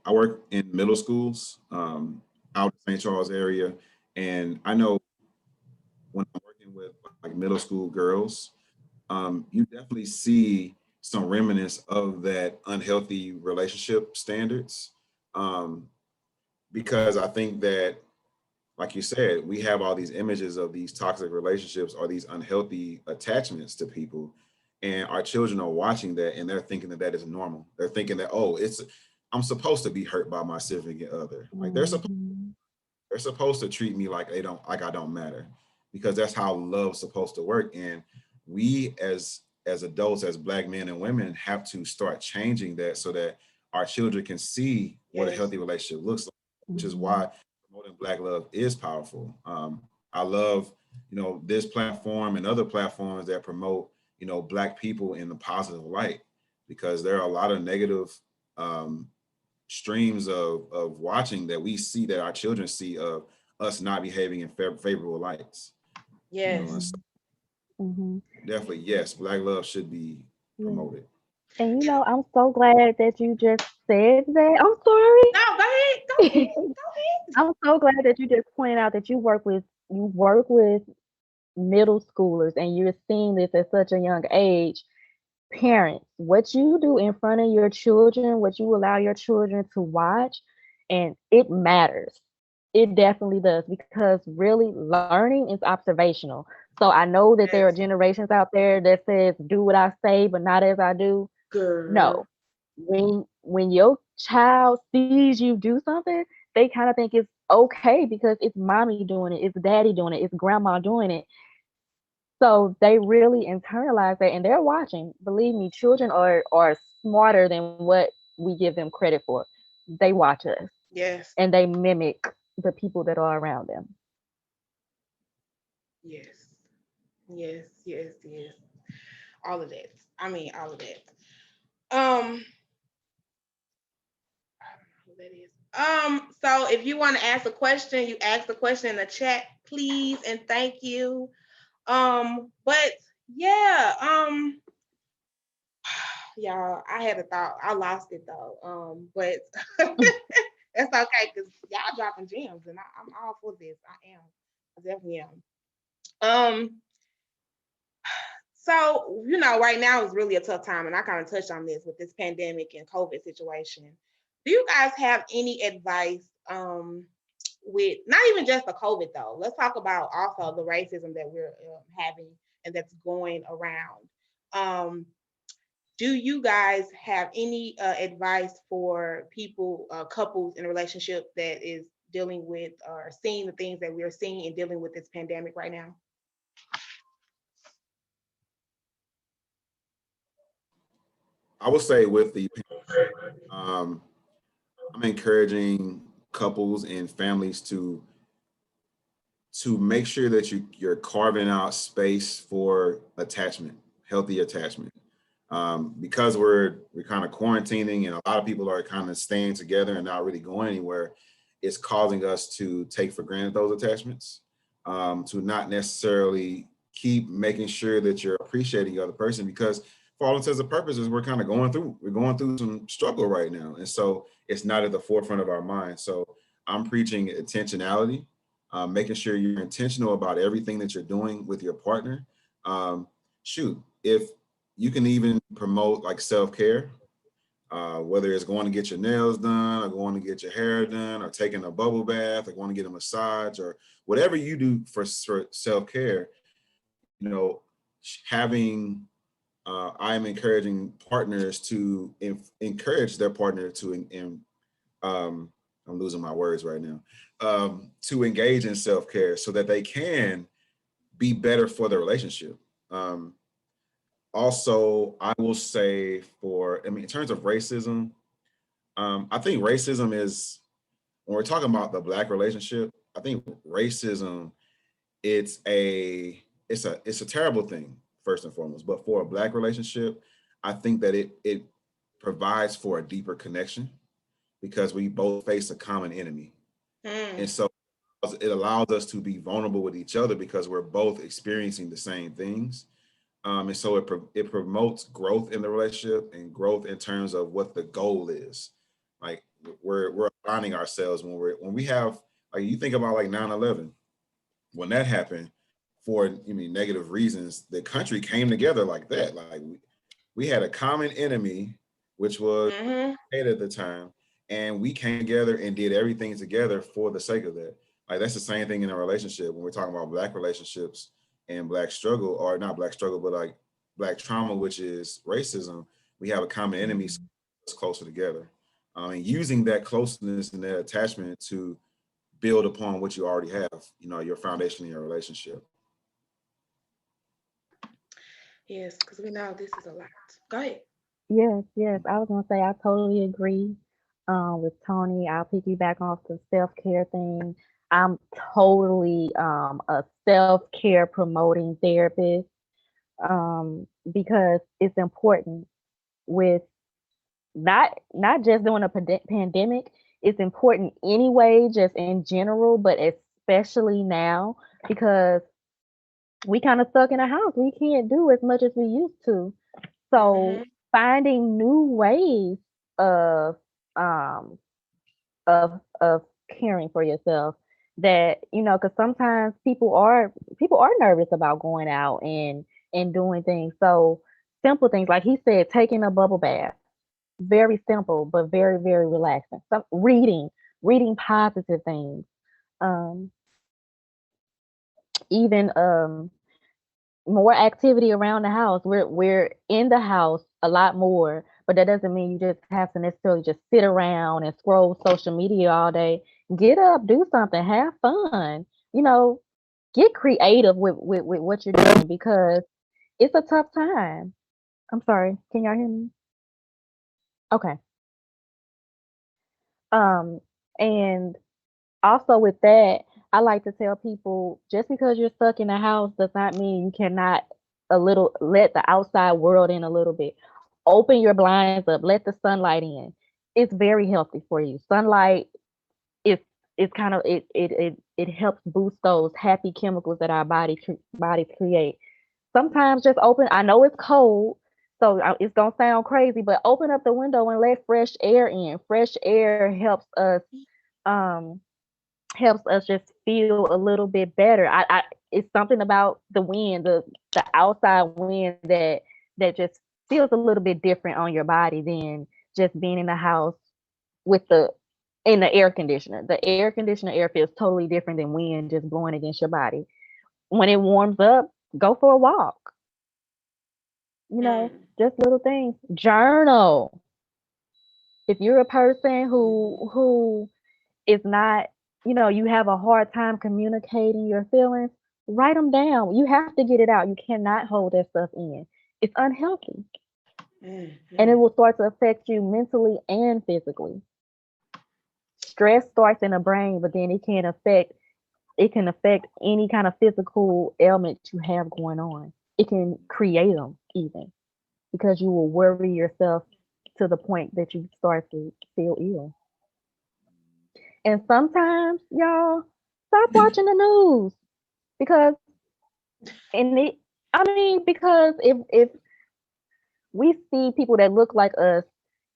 I work in middle schools out in St. Charles area, and I know when I'm working with like middle school girls, you definitely see some remnants of that unhealthy relationship standards. Um, because I think that, like you said, we have all these images of these toxic relationships or these unhealthy attachments to people, and our children are watching that and they're thinking that that is normal. They're thinking that, oh, I'm supposed to be hurt by my significant other. Like Mhm. they're supposed to treat me like I don't matter, because that's how love's supposed to work. And we as adults, as Black men and women, have to start changing that so that our children can see what a Yes. healthy relationship looks like, which is Mhm. why promoting Black love is powerful. I love, this platform and other platforms that promote, Black people in a positive light, because there are a lot of negative um, streams of watching that we see, that our children see, of us not behaving in favorable lights. And Yes. so Mhm. Mhm. definitely, yes, Black love should be Yeah. promoted. And I'm so glad that you just said that. I'm sorry. No, go ahead. Go ahead. Go ahead. I'm so glad that you just pointed out that you work with middle schoolers, and you're seeing this at such a young age. Parents, what you do in front of your children, what you allow your children to watch, and it matters. It definitely does, because really learning is observational. So I know that there are Yes. generations out there that says do what I say but not as I do. Girl. No. When your child sees you do something, they kind of think it's okay because it's mommy doing it, it's daddy doing it, it's grandma doing it. So they really internalize that, and they're watching. Believe me, children are smarter than what we give them credit for. They watch us Yes. and they mimic the people that are around them. Yes. Yes. Yes. Yes. All of that. I mean, all of that. I don't know who that is. So if you want to ask a question, you ask the question in the chat, please, and thank you. But yeah, y'all, I had a thought. I lost it though. But that's okay because y'all dropping gems, and I'm all for this. I am. I definitely am. Um, so right now is really a tough time, and I kind of touched on this with this pandemic and COVID situation. Do you guys have any advice? With not even just the COVID though. Let's talk about also the racism that we're having and that's going around. Um, do you guys have any advice for people, couples in a relationship that is dealing with or seeing the things that we're seeing and dealing with this pandemic right now? I would say with um, I'm encouraging couples and families to make sure that you're carving out space for attachment, healthy attachment. Because we're kind of quarantining and a lot of people are kind of staying together and not really going anywhere, it's causing us to take for granted those attachments, to not necessarily keep making sure that you're appreciating the other person, because for all intents and purposes, we're going through some struggle right now. And so it's not at the forefront of our mind. So I'm preaching intentionality, making sure you're intentional about everything that you're doing with your partner. Um, Shoot, if you can even promote like self-care, whether it's going to get your nails done or going to get your hair done or taking a bubble bath or going to get a massage or whatever you do for self-care, you know, having I am encouraging partners to encourage their partner to, I'm losing my words right now, to engage in self-care so that they can be better for the relationship. Um, Also, I will say in terms of racism, I think racism is, when we're talking about the Black relationship, I think racism, it's a terrible thing, first and foremost. But for a Black relationship, I think that it provides for a deeper connection because we both face a common enemy. And so it allows us to be vulnerable with each other because we're both experiencing the same things. And so it promotes growth in the relationship and growth in terms of what the goal is. Like we're aligning ourselves when we have, like, you think about like 9/11, when that happened for negative reasons, the country came together like that. Like we had a common enemy, which was hate at the time, and we came together and did everything together for the sake of that. Like that's the same thing in a relationship when we're talking about Black relationships and Black struggle, or not Black struggle, but like Black trauma, which is racism. We have a common enemy that's closer together, and using that closeness and that attachment to build upon what you already have, your foundation in your relationship. Yes, because we know this is a lot. Go ahead. Yes, yes. I was gonna say I totally agree with Tony. I'll piggyback off the self-care thing. I'm totally a self-care promoting therapist because it's important with not just during a pandemic. It's important anyway, just in general, but especially now because we kind of stuck in a house. We can't do as much as we used to. So finding new ways of um of caring for yourself that because sometimes people are nervous about going out and doing things. So simple things like he said, taking a bubble bath, very simple but very very relaxing. Some reading positive things, um even more activity around the house. We're in the house a lot more, but that doesn't mean you just have to necessarily just sit around and scroll social media all day. Get up, do something, have fun. You know, get creative with what you're doing because it's a tough time. I'm sorry, can y'all hear me? Okay. Um, and also with that, I like to tell people just because you're stuck in the house does not mean you cannot a little let the outside world in a little bit. Open your blinds up, let the sunlight in. It's very healthy for you. Sunlight is kind of it helps boost those happy chemicals that our bodies create. Sometimes just open. I know it's cold, so it's gonna sound crazy, but open up the window and let fresh air in. Fresh air um helps us just feel a little bit better. It's something about the wind, the outside wind that just feels a little bit different on your body than just being in the house with the in the air conditioner. The air conditioner air feels totally different than wind just blowing against your body. When it warms up, go for a walk. Just little things. Journal. If you're a person who is not, you have a hard time communicating your feelings, write them down. You have to get it out. You cannot hold that stuff in. It's unhealthy. And it will start to affect you mentally and physically. Stress starts in the brain, but then it can affect any kind of physical ailment you have going on. It can create them even because you will worry yourself to the point that you start to feel ill. And sometimes, y'all, stop watching the news because because if we see people that look like us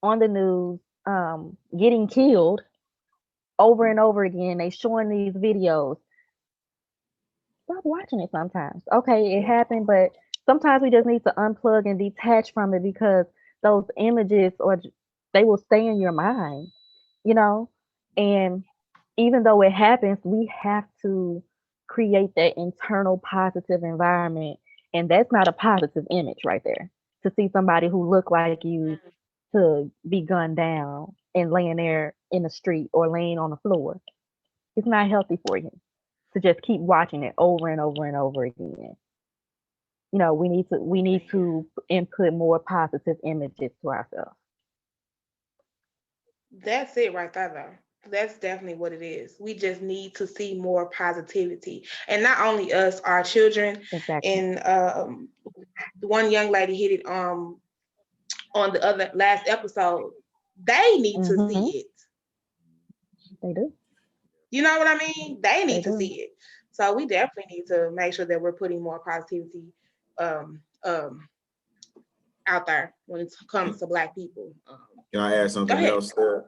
on the news getting killed over and over again, they showing these videos. Stop watching it sometimes. Okay, it happened, but sometimes we just need to unplug and detach from it because those images or they will stay in your mind, you know? And even though it happens, we have to create that internal positive environment. And that's not a positive image right there to see somebody who looked like you to be gunned down and laying there in the street or laying on the floor. It's not healthy for you to just keep watching it over and over and over again. You know, we need to input more positive images to ourselves. That's it right there, though. That's definitely what it is. We just need to see more positivity, and not only us, our children. Exactly. And the one young lady hit it on the other last episode. They need to Hmm. see it. They do. You know what I mean? They They need to do. see it. So we definitely need to make sure that we're putting more positivity um, um, out there when it comes to Black people. Can I add Go something ahead. else there?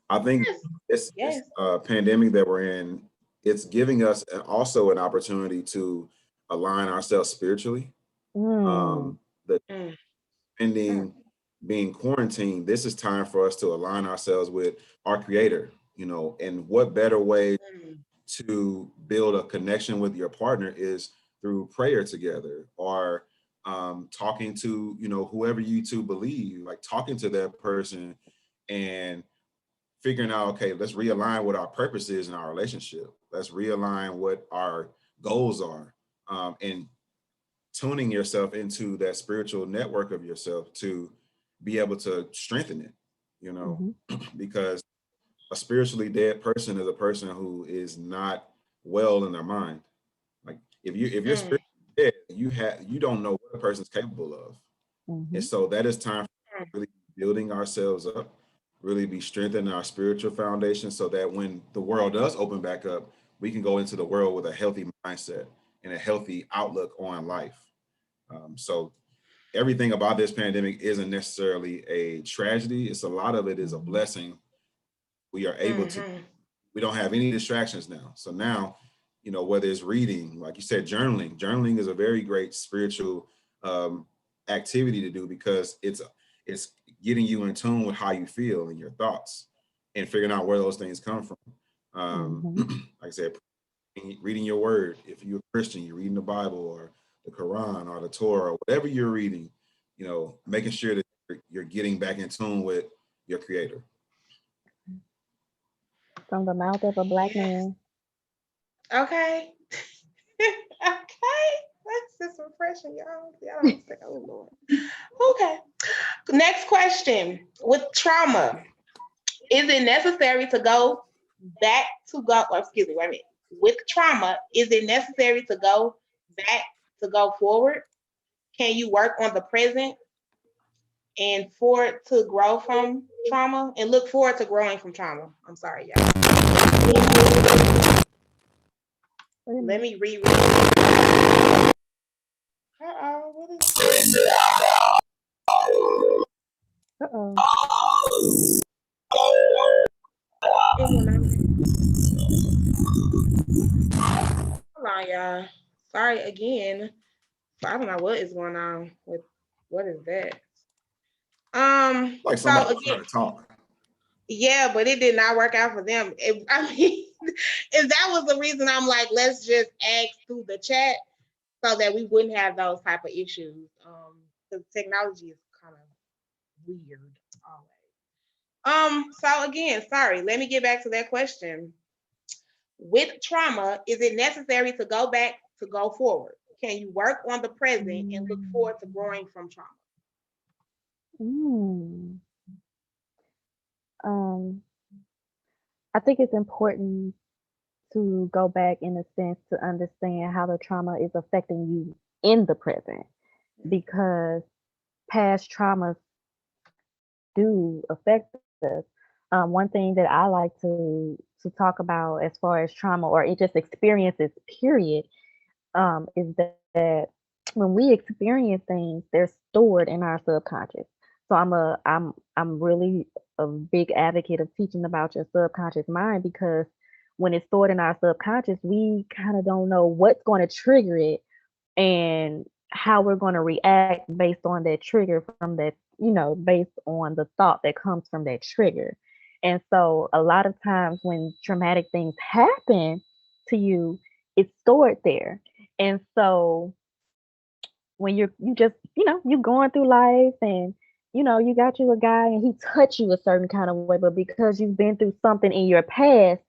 I think Yes. this Yes. pandemic that we're in, it's giving us also an opportunity to align ourselves spiritually. Mm. Um, the Mm, mm, ending being quarantined, this is time for us to align ourselves with our creator, you know, and what better way mm, to build a connection with your partner is through prayer together or talking to, you know, whoever you two believe, like talking to that person and figuring out, okay, let's realign what our purpose is in our relationship. Let's realign what our goals are, and tuning yourself into that spiritual network of yourself to be able to strengthen it, you know, Hmm. because a spiritually dead person is a person who is not well in their mind. Like if you're mm, spiritually dead, you don't know what a person's capable of. And Hmm. so that is time mm. for really building ourselves up, really be strengthening our spiritual foundation so that when the world does open back up, we can go into the world with a healthy mindset and a healthy outlook on life. So everything about this pandemic isn't necessarily a tragedy. It's a lot of it is a Hmm. blessing. We are able to, Mhm. we don't have any distractions now. So now, you know, whether it's reading, like you said, journaling is a very great spiritual um, activity to do because it's getting you in tune with how you feel and your thoughts and figuring out where those things come from. Hmm. Like I said, reading your word. If you're a Christian, you're reading the Bible or the Quran or the Torah or whatever you're reading, you know, making sure that you're getting back in tune with your creator. From the mouth of a Black Yes. man. Okay. Okay. That's just refreshing, y'all. Y'all don't understand. Oh Lord. Okay. Next question. With trauma, is it necessary to go back to go, or excuse me, wait a minute. With trauma, is it necessary to go back to go forward? Can you work on the present and for it to grow from trauma and look forward to growing from trauma? I'm sorry, y'all. Wait a Let minute. me reread it. Uh-oh, what is Uh-oh. it? When hold on, y'all. Sorry again. I don't know what is going on with what is that? Like So somebody again, trying to talk. yeah, but it did not work out for them. I mean, if that was the reason, I'm like, let's just ask through the chat so that we wouldn't have those type of issues. Because technology is kind of weird always. So again, sorry, let me get back to that question. With trauma, is it necessary to go back to go forward? Can you work on the present and look Mm. forward to growing from trauma? Mm. Um, I think it's important to go back in a sense to understand how the trauma is affecting you in the present because past traumas do affect us. One thing that I like to talk about as far as trauma or it just experiences, period, is that when we experience things, they're stored in our subconscious. So I'm really a big advocate of teaching about your subconscious mind because when it's stored in our subconscious, we kind of don't know what's going to trigger it and how we're going to react based on that trigger from that, based on the thought that comes from that trigger. And so a lot of times when traumatic things happen to you, it's stored there. And so when you just, you going through life and you got you a guy and he touched you a certain kind of way, but because you've been through something in your past,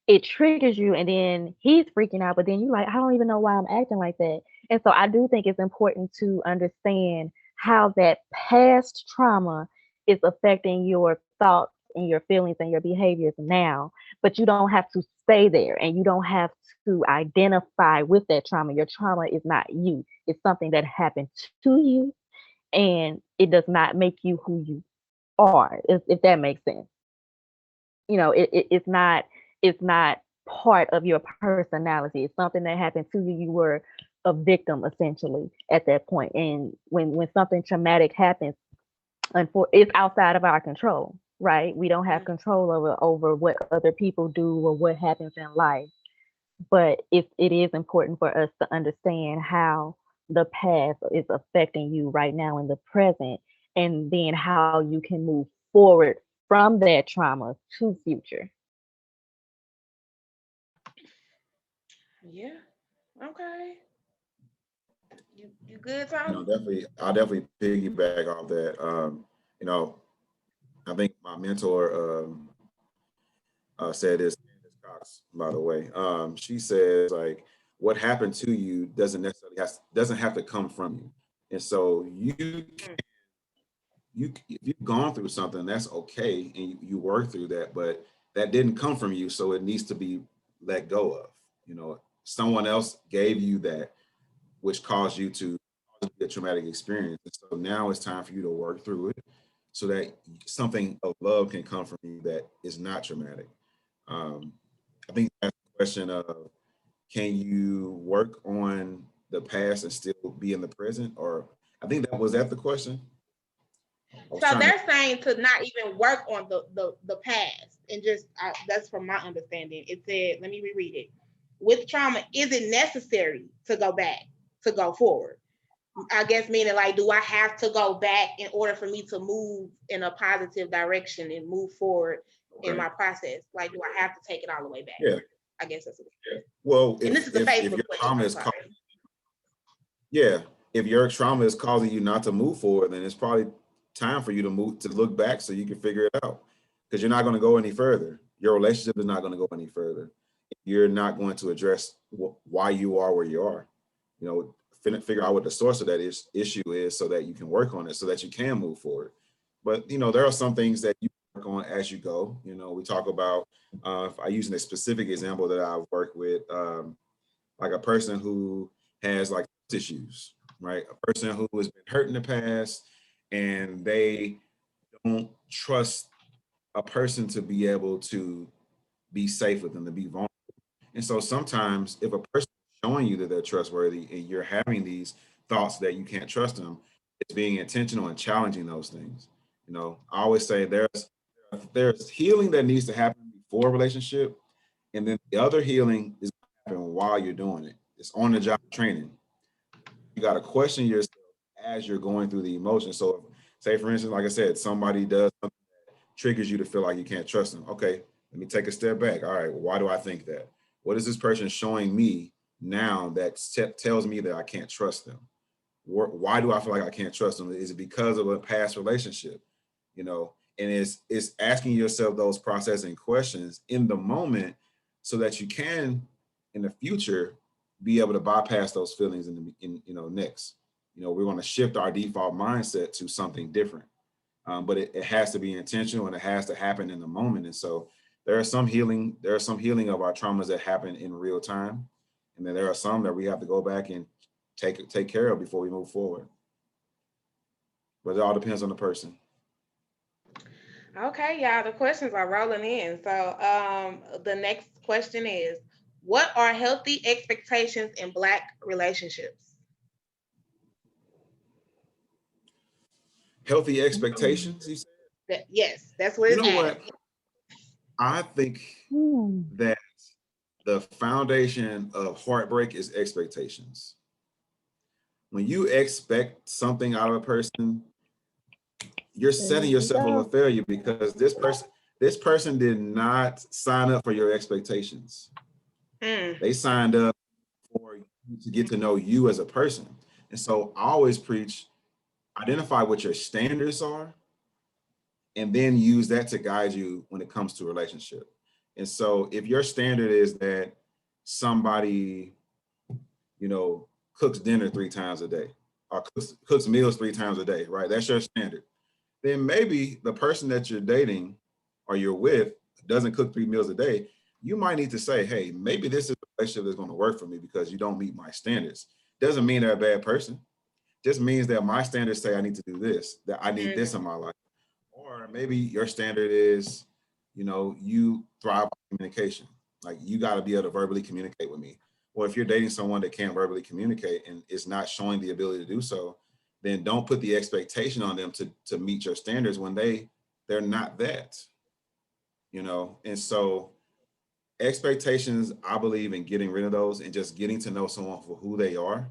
it triggers you and then he's freaking out, but then you like, I don't even know why I'm acting like that. And so I do think it's important to understand how that past trauma is affecting your thoughts and your feelings and your behaviors now. But you don't have to stay there and you don't have to identify with that trauma. Your trauma is not you. It's something that happened to you and it does not make you who you are, if that makes sense. It's not part of your personality. It's something that happened to you. You were a victim essentially at that point. And when something traumatic happens, it's outside of our control, right? We don't have control over what other people do or what happens in life. But it is important for us to understand how the past is affecting you right now in the present, and then how you can move forward from that trauma to future. Yeah. Okay. You good, Tony? I'll definitely piggyback off that. You know, I think my mentor said this, Candace Cox, by the way. She says like, what happened to you doesn't have to come from you, and so you if you've gone through something, that's okay, and you work through that, but that didn't come from you, so it needs to be let go of. Someone else gave you that, which caused you to get a traumatic experience. And so now it's time for you to work through it so that something of love can come from you that is not traumatic. Um, I think that's the question of, can you work on the past and still be in the present? Or I think that was that the question. I was So trying to. they're saying to not even work on the past and just that's from my understanding. It said, let me reread it. With trauma, is it necessary to go back to go forward? I guess meaning like, do I have to go back in order for me to move in a positive direction and move forward in Okay. my process? Like, do I have to take it all the way back? Yeah. I guess that's what it is. Well, And this is a if Facebook your question. trauma I'm is sorry. yeah, if your trauma is causing you not to move forward, then it's probably time for you to look back so you can figure it out. Because you're not going to go any further. Your relationship is not going to go any further. You're not going to address why you are where you are. Figure out what the source of that issue is so that you can work on it, so that you can move forward. But there are some things that you work on as you go. We talk about, if I use a specific example that I've worked with, like a person who has like issues, right? A person who has been hurt in the past and they don't trust a person to be able to be safe with them, to be vulnerable. And so sometimes if a person is showing you that they're trustworthy and you're having these thoughts that you can't trust them, it's being intentional and challenging those things. I always say there's healing that needs to happen before a relationship, and then the other healing is happening while you're doing it. It's on the job training. You got to question yourself as you're going through the emotions. So, say for instance, like I said, somebody does something that triggers you to feel like you can't trust them. Okay, let me take a step back. All right, well, why do I think that? What is this person showing me now that tells me that I can't trust them? Why do I feel like I can't trust them? Is it because of a past relationship? And it's asking yourself those processing questions in the moment so that you can, in the future, be able to bypass those feelings next. We're going to shift our default mindset to something different. But it has to be intentional and it has to happen in the moment. And so there are some healing of our traumas that happen in real time. And then there are some that we have to go back and take care of before we move forward. But it all depends on the person. Okay, y'all, the questions are rolling in. So the next question is, what are healthy expectations in Black relationships? Healthy expectations, you said? Yes, that's what You it's know what? asking. I think that the foundation of heartbreak is expectations. When you expect something out of a person, you're setting yourself up for failure because this person did not sign up for your expectations. They signed up for you to get to know you as a person. And so I always preach, identify what your standards are, and then use that to guide you when it comes to a relationship. And so if your standard is that somebody, cooks dinner 3 times a day or cooks meals 3 times a day, right? That's your standard. Then maybe the person that you're dating or you're with doesn't cook 3 meals a day. You might need to say, hey, maybe this is a relationship that's going to work for me because you don't meet my standards. Doesn't mean they're a bad person. Just means that my standards say I need to do this, that I need this in my life. Or maybe your standard is, you thrive on communication. Like you got to be able to verbally communicate with me. Or if you're dating someone that can't verbally communicate and is not showing the ability to do so, then don't put the expectation on them to meet your standards when they're not that, And so expectations, I believe in getting rid of those and just getting to know someone for who they are.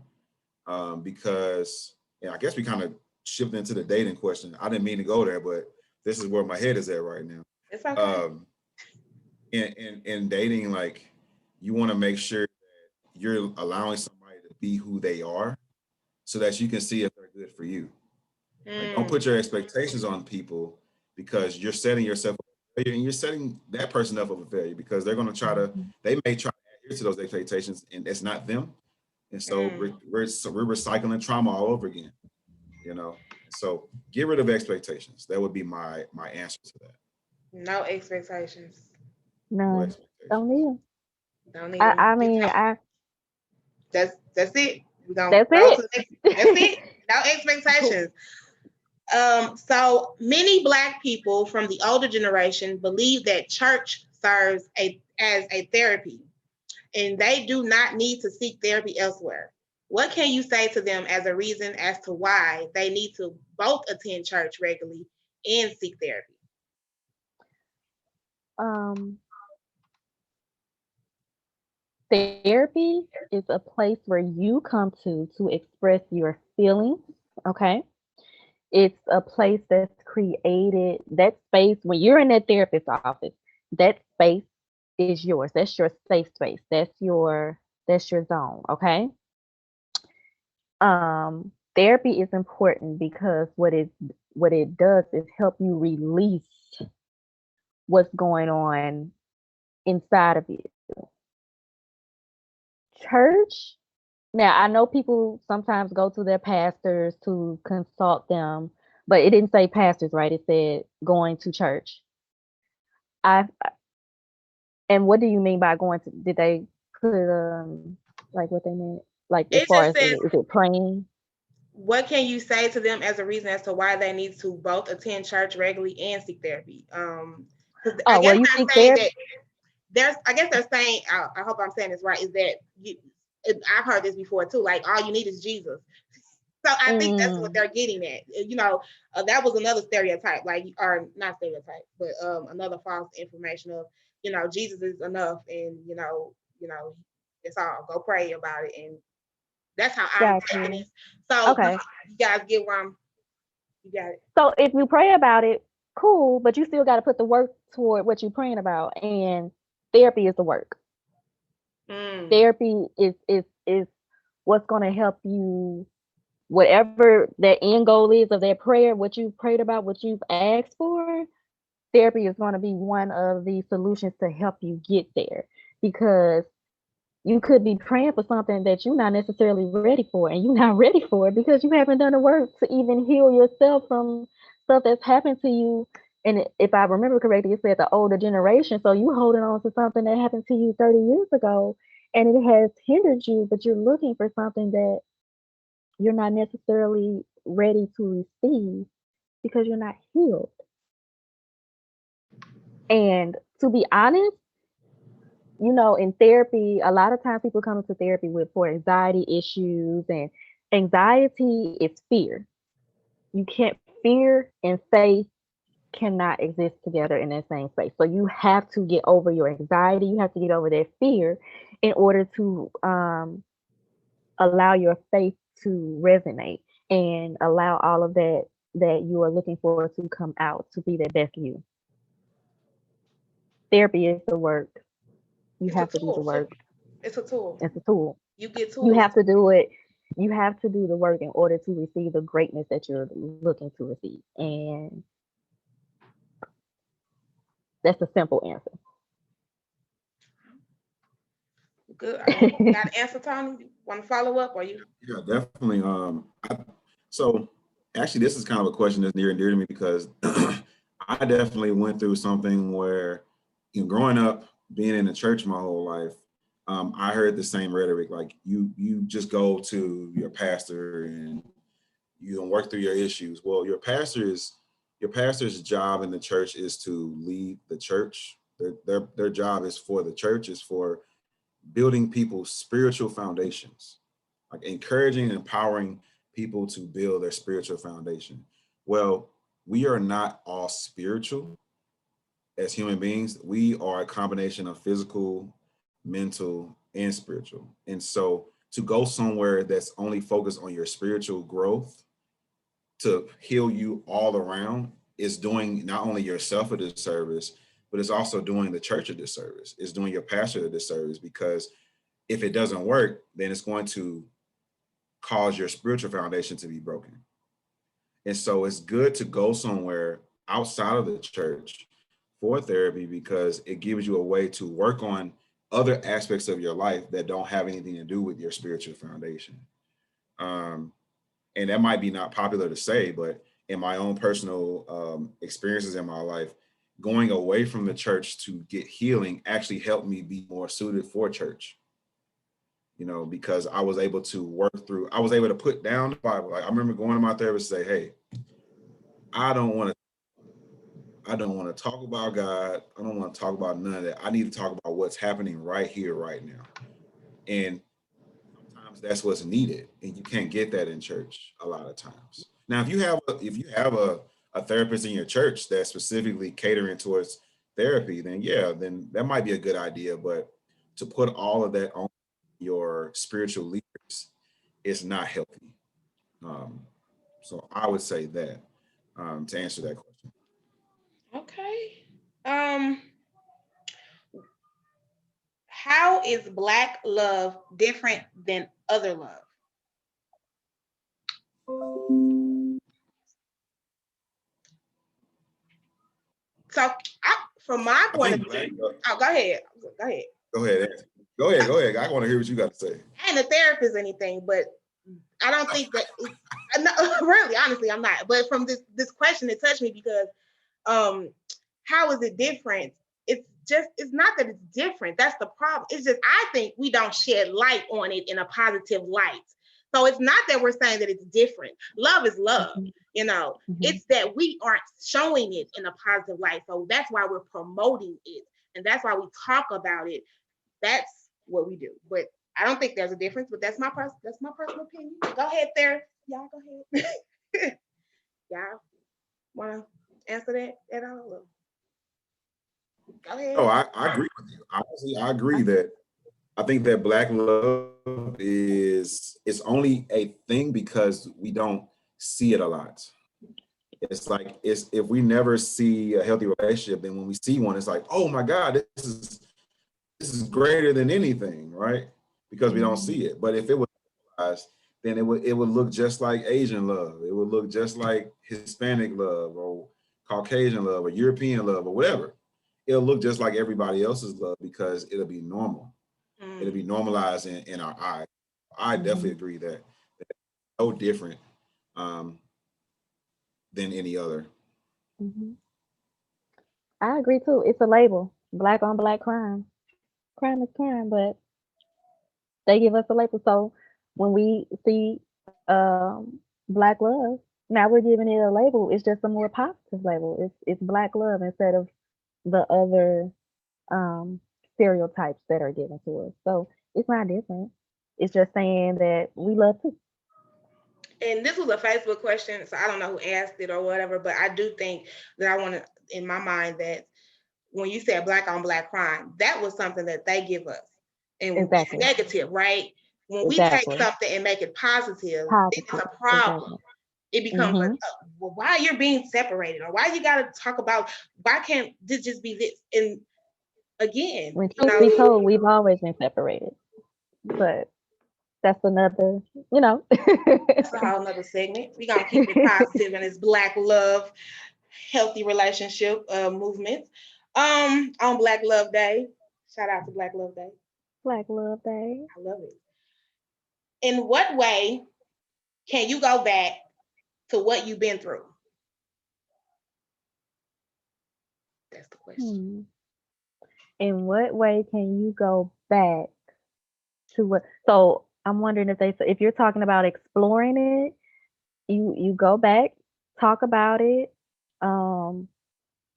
Because I guess we kind of shifted into the dating question. I didn't mean to go there, but this is where my head is at right now. It's okay. In dating, like you want to make sure that you're allowing somebody to be who they are so that you can see if they're good for you. Like, don't put your expectations on people because you're setting yourself up for failure and you're setting that person up for failure because they're going to they may try to adhere to those expectations and it's not them. And so we're recycling trauma all over again, So get rid of expectations. That would be my answer to that. No expectations. No, expectations. don't need them. Don't need them. I mean, That's it. We're gonna that's go it. to the next. That's it. No expectations. So many Black people from the older generation believe that church serves as a therapy, and they do not need to seek therapy elsewhere. What can you say to them as a reason as to why they need to both attend church regularly and seek therapy? Therapy is a place where you come to express your feelings, okay? It's a place that's created, that space, when you're in that therapist's office, that space is yours. That's your safe space. That's your zone, okay? Therapy is important because what it does is help you release what's going on inside of you. Church, now I know people sometimes go to their pastors to consult them, but it didn't say pastors, right? It said going to church. And what do you mean by going to? Did they put like what they meant? Like as It far just as says, is it praying? what can you say to them as a reason as to why they need to both attend church regularly and seek therapy? Because I guess You they're think saying therapy? that I guess they're saying, I hope I'm saying this right, is that I've heard this before too, like all you need is Jesus. So I think that's what they're getting at. That was another stereotype, or not stereotype, but another false information of, Jesus is enough, and it's all. Go pray about it, and that's how I'm taking it. So Okay. you guys get where you got it. So if you pray about it, cool, but you still got to put the work toward what you're praying about, and therapy is the work. Therapy is what's going to help you, whatever that end goal is of that prayer, what you've prayed about, what you've asked for. Therapy is going to be one of the solutions to help you get there, because you could be praying for something that you're not necessarily ready for, and you're not ready for it because you haven't done the work to even heal yourself from stuff that's happened to you. And if I remember correctly, it said the older generation. So you holding on to something that happened to you 30 years ago, and it has hindered you, but you're looking for something that you're not necessarily ready to receive because you're not healed. And to be honest, in therapy, a lot of times people come into therapy for anxiety issues, and anxiety is fear. You can't, fear and faith cannot exist together in that same space. So you have to get over your anxiety. You have to get over that fear in order to allow your faith to resonate and allow all of that you are looking for to come out, to be that best you. Therapy is the work. You have to do the work. It's a tool. It's a tool. You get tools. You have to do it. You have to do the work in order to receive the greatness that you're looking to receive. And that's a simple answer. Good. You got an answer, Tony? Want to follow up, or you? Yeah, definitely. So actually, this is kind of a question that's near and dear to me because I definitely went through something where, growing up, being in the church my whole life, I heard the same rhetoric. Like you just go to your pastor and you don't work through your issues. Well, your pastor's job in the church is to lead the church. Their job is for the church, is for building people's spiritual foundations, like encouraging and empowering people to build their spiritual foundation. Well, we are not all spiritual as human beings. We are a combination of physical, mental, and spiritual. And so to go somewhere that's only focused on your spiritual growth to heal you all around is doing not only yourself a disservice, but it's also doing the church a disservice. It's doing your pastor a disservice, because if it doesn't work, then it's going to cause your spiritual foundation to be broken. And so it's good to go somewhere outside of the church for therapy, because it gives you a way to work on other aspects of your life that don't have anything to do with your spiritual foundation. And that might be not popular to say, but in my own personal experiences in my life, going away from the church to get healing actually helped me be more suited for church. Because I was able to I was able to put down the Bible. Like, I remember going to my therapist and say, hey, I don't want to talk about God. I don't want to talk about none of that. I need to talk about what's happening right here, right now. And sometimes that's what's needed. And you can't get that in church a lot of times. Now, if you have a therapist in your church that's specifically catering towards therapy, then yeah, then that might be a good idea. But to put all of that on your spiritual leaders is not healthy. So I would say that to answer that question. Okay. How is Black love different than other love? So, from my point of view, go ahead. Go ahead. Go ahead. I want to hear what you got to say. I ain't a therapist or anything, but I don't think that. Really, honestly, I'm not. But from this question, it touched me because, how is it different? It's not that it's different. That's the problem. It's just I think we don't shed light on it in a positive light. So it's not that we're saying that it's different. Love is love. It's that we aren't showing it in a positive light. So that's why we're promoting it, and that's why we talk about it. That's what we do. But I don't think there's a difference. But that's my personal opinion. Go ahead, there. Y'all go ahead. Y'all want to answer that at all? Go ahead. Oh, I agree with you. Honestly, I agree that I think that Black love is only a thing because we don't see it a lot. It's like if we never see a healthy relationship, then when we see one, it's like, oh my God, this is greater than anything, right? Because we don't see it. But if it was, then it would look just like Asian love. It would look just like Hispanic love or Caucasian love or European love or whatever. It'll look just like everybody else's love because it'll be normal. It'll be normalized in our eyes. I definitely agree that it's no different than any other. I agree too. It's a label. Black on black crime. Crime is crime, but they give us a label. So when we see Black love, now we're giving it a label. It's just a more positive label. It's Black love instead of the other stereotypes that are given to us. So it's not different. It's just saying that we love too. And this was a Facebook question, so I don't know who asked it or whatever, but I do think that I want to, in my mind, that when you said Black on black crime, that was something that they give us. And Exactly. negative, right? When we take something and make it positive, it's a problem. Exactly. It becomes like, well, why you're being separated, or why you got to talk about, why can't this just be this? And again, when truth be told, we've always been separated, but that's another, you know. That's a whole nother segment. We're gonna keep it positive in this Black love, healthy relationship movement. On Black Love Day. Shout out to Black Love Day. Black Love Day. I love it. In what way can you go back to what you've been through? That's the question. In what way can you go back to what? So I'm wondering if you're talking about exploring it, you go back, talk about it, um,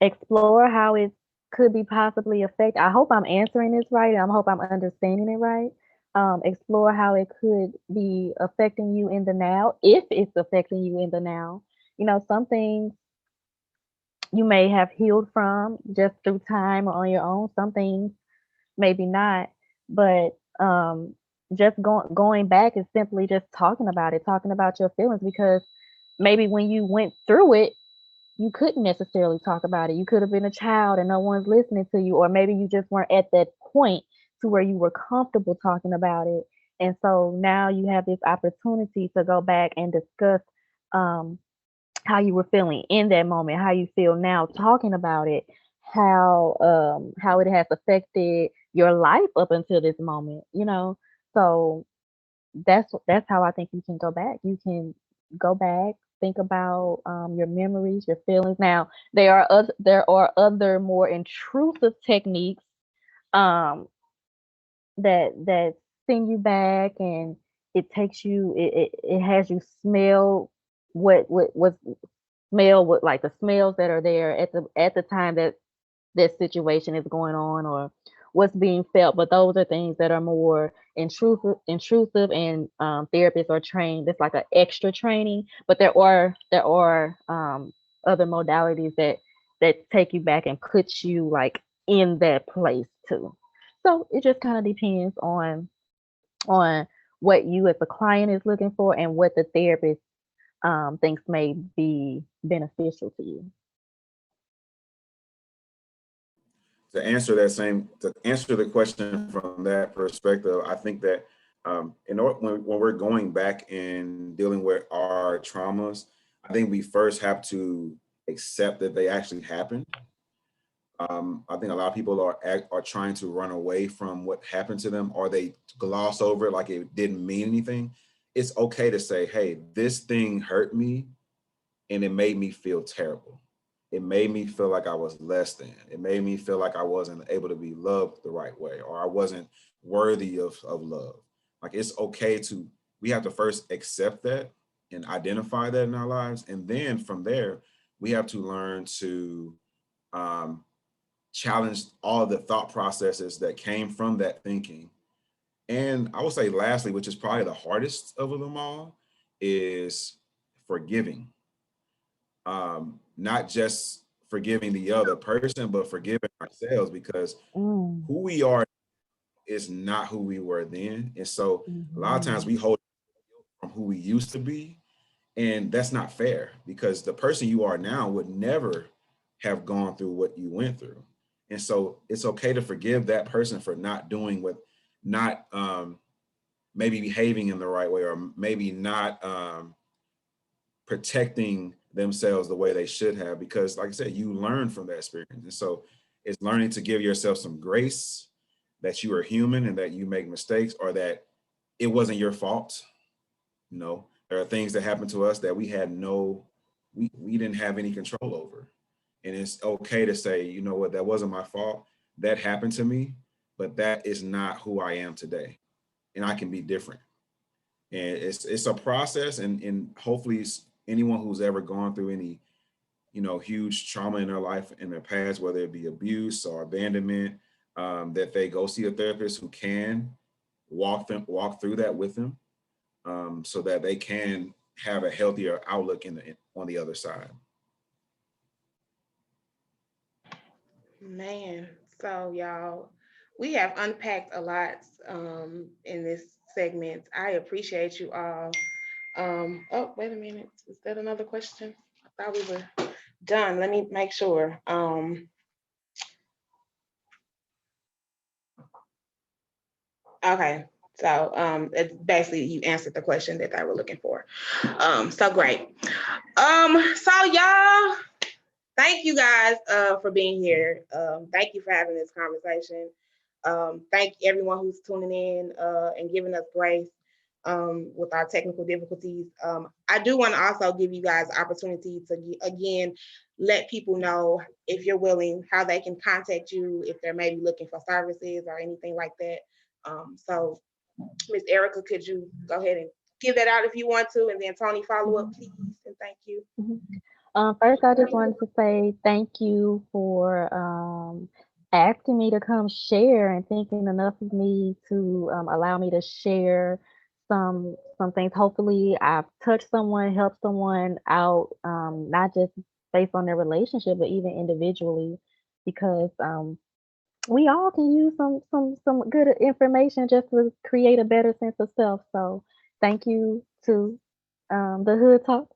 explore how it could be possibly affect. I hope I'm answering this right. I hope I'm understanding it right. Explore how it could be affecting you in the now, if it's affecting you in the now. You know, some things you may have healed from just through time or on your own. Some things maybe not, but just going back is simply just talking about it, talking about your feelings, because maybe when you went through it, you couldn't necessarily talk about it. You could have been a child and no one's listening to you, or maybe you just weren't at that point to where you were comfortable talking about it. And so now you have this opportunity to go back and discuss um, how you were feeling in that moment, how you feel now talking about it, how it has affected your life up until this moment, you know. So that's how I think you can go back. You can go back, think about your memories, your feelings. Now there are other more intrusive techniques um, that send you back, and it takes you it has you smell what was smell what like the smells that are there at the time that this situation is going on, or what's being felt. But those are things that are more intrusive, and therapists are trained. It's like an extra training. But there are other modalities that take you back and put you like in that place too. So it just kind of depends on what you as a client is looking for, and what the therapist thinks may be beneficial to you. To answer the question from that perspective, I think that when we're going back and dealing with our traumas, I think we first have to accept that they actually happened. I think a lot of people are trying to run away from what happened to them, or they gloss over it like it didn't mean anything. It's okay to say, hey, this thing hurt me and it made me feel terrible. It made me feel like I was less than. It made me feel like I wasn't able to be loved the right way, or I wasn't worthy of love. Like, it's okay we have to first accept that and identify that in our lives. And then from there, we have to learn to um, challenge all of the thought processes that came from that thinking. And I would say lastly, which is probably the hardest of them all, is forgiving. Not just forgiving the other person, but forgiving ourselves, because Mm. who we are is not who we were then. And so a lot of times Mhm. we hold from who we used to be. And that's not fair, because the person you are now would never have gone through what you went through. And so it's okay to forgive that person for not doing not maybe behaving in the right way, or maybe not protecting themselves the way they should have, because like I said, you learn from that experience. And so it's learning to give yourself some grace, that you are human and that you make mistakes, or that it wasn't your fault. You know, there are things that happened to us that we didn't have any control over. And it's okay to say, you know what, that wasn't my fault. That happened to me, but that is not who I am today. And I can be different. And it's a process, and hopefully anyone who's ever gone through any, huge trauma in their life in their past, whether it be abuse or abandonment, that they go see a therapist who can walk through that with them, so that they can have a healthier outlook on the other side. Man, so y'all, we have unpacked a lot in this segment. I appreciate you all. Oh, wait a minute. Is that another question? I thought we were done. Let me make sure. Okay. So it's basically you answered the question that they were looking for. So great. So y'all, thank you guys for being here. Thank you for having this conversation. Thank everyone who's tuning in and giving us grace with our technical difficulties. I do want to also give you guys opportunity to again let people know, if you're willing, how they can contact you if they're maybe looking for services or anything like that. So Miss Erica, could you go ahead and give that out if you want to, and then Tony, follow up, please, and thank you. First, I just wanted to say thank you for asking me to come share and thinking enough of me to allow me to share some things. Hopefully, I've touched someone, helped someone out, not just based on their relationship, but even individually, because we all can use some good information just to create a better sense of self. So, thank you to the Hood Talk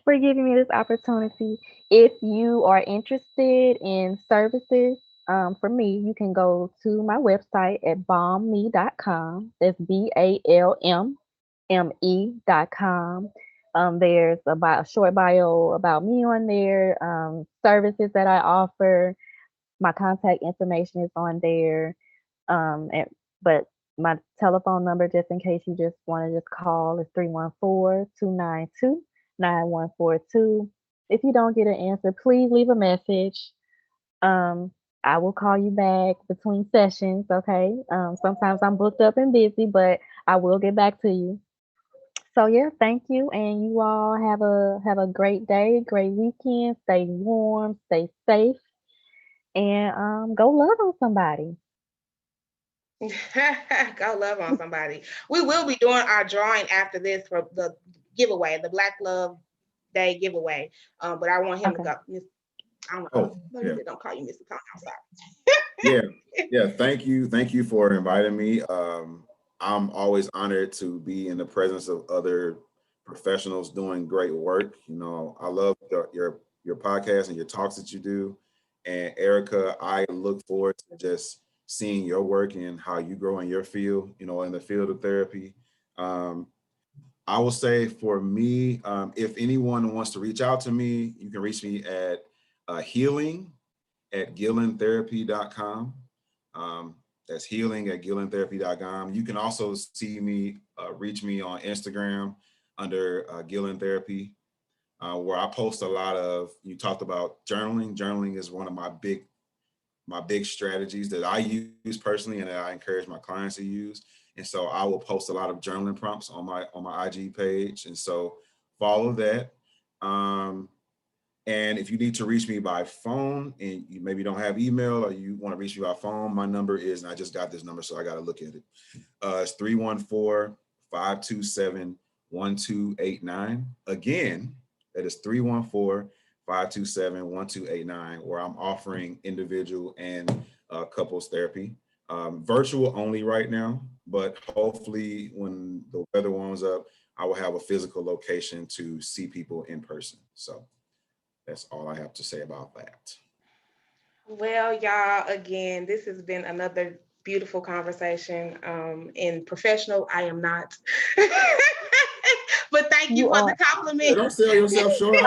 for giving me this opportunity. If you are interested in services for me, you can go to my website at balmme.com. That's BALMME.com. There's a short bio about me on there, services that I offer. My contact information is on there. But my telephone number, just in case you just want to just call, is 314-292-9142. If you don't get an answer, please leave a message. I will call you back between sessions, okay? Sometimes I'm booked up and busy, but I will get back to you. So yeah, thank you, and you all have a great day, great weekend. Stay warm, stay safe, and go love on somebody. Go love on somebody. We will be doing our drawing after this for the giveaway, the Black Love Day giveaway. But I want him to go. I don't know. Don't call you Mr. Tony. I'm sorry. Yeah. Thank you for inviting me. I'm always honored to be in the presence of other professionals doing great work. You know, I love your podcast and your talks that you do. And Erica, I look forward to just seeing your work and how you grow in your field, you know, in the field of therapy. I will say for me, if anyone wants to reach out to me, you can reach me at healing@gillentherapy.com. That's healing@gillentherapy.com. You can also see me, reach me on Instagram under Gillen Therapy, where I post a lot of, you talked about journaling. Journaling is one of my big strategies that I use personally and that I encourage my clients to use. And so I will post a lot of journaling prompts on my IG page. And so follow that. And if you need to reach me by phone and you maybe don't have email or you want to reach me by phone, my number is, and I just got this number, so I got to look at it. It's 314-527-1289. Again, that is 314-527-1289, where I'm offering individual and couples therapy. Virtual only right now, but hopefully when the weather warms up, I will have a physical location to see people in person. So that's all I have to say about that. Well, y'all, again, this has been another beautiful conversation. In professional, I am not. But thank you for the compliment. Don't sell yourself short. You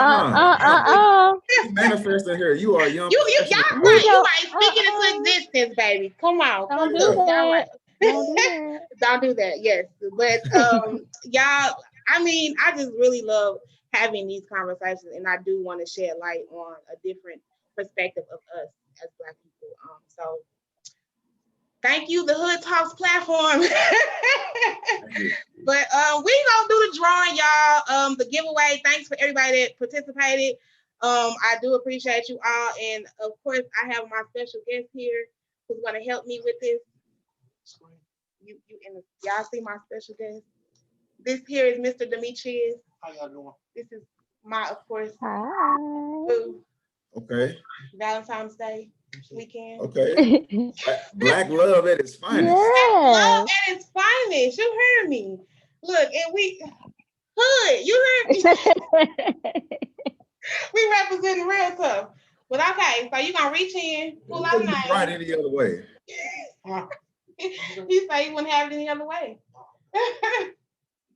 manifesting here. You are young. Y'all right. You ain't speaking into existence, baby. Come on. Don't do that. Right. Don't do that. Yes. But y'all, I mean, I just really love having these conversations, and I do want to shed light on a different perspective of us as Black people. So thank you, the Hood Talks platform. But we gonna do the drawing, y'all. The giveaway. Thanks for everybody that participated. I do appreciate you all, and of course, I have my special guest here who's gonna help me with this. Y'all see my special guest. This here is Mr. Demetrius. How y'all doing? This is my, of course. Hi. Okay. Valentine's Day weekend. Okay. Black love at its finest. Yeah. Love at its finest. You heard me. Look, and we Hood. You heard me. We representing real tough. But okay, so you're gonna reach in, pull out a knife. Right any other way. He said he wouldn't have it any other way.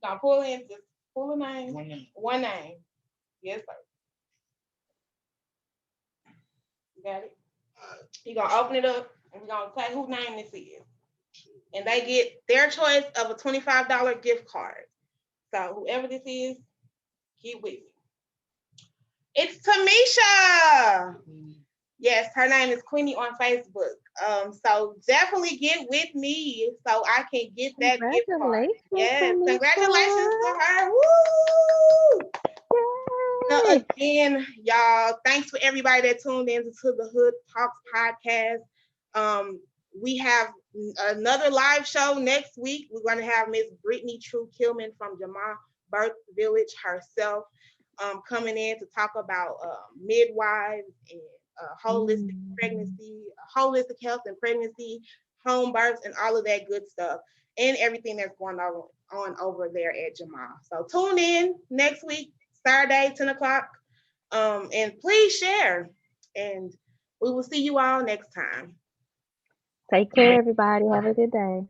Gonna pull in, just pull a name. One name. Yes, sir. You got it? You're gonna open it up and we're gonna say whose name this is. And they get their choice of a $25 gift card. So whoever this is, get with me. It's Tamisha. Yes, her name is Queenie on Facebook. So definitely get with me so I can get that gift card. Congratulations, Yes, Tamisha. congratulations to her. Woo! So Yay. again, y'all, thanks for everybody that tuned in to the Hood Talks podcast. We have another live show next week. We're going to have Miss Brittany True Kilman from Jamaa Birth Village herself coming in to talk about midwives and holistic pregnancy, holistic health and pregnancy, home births, and all of that good stuff, and everything that's going on over there at Jamaa. So tune in next week, Saturday, 10 o'clock, and please share. And we will see you all next time. Take care, everybody. Have a good day.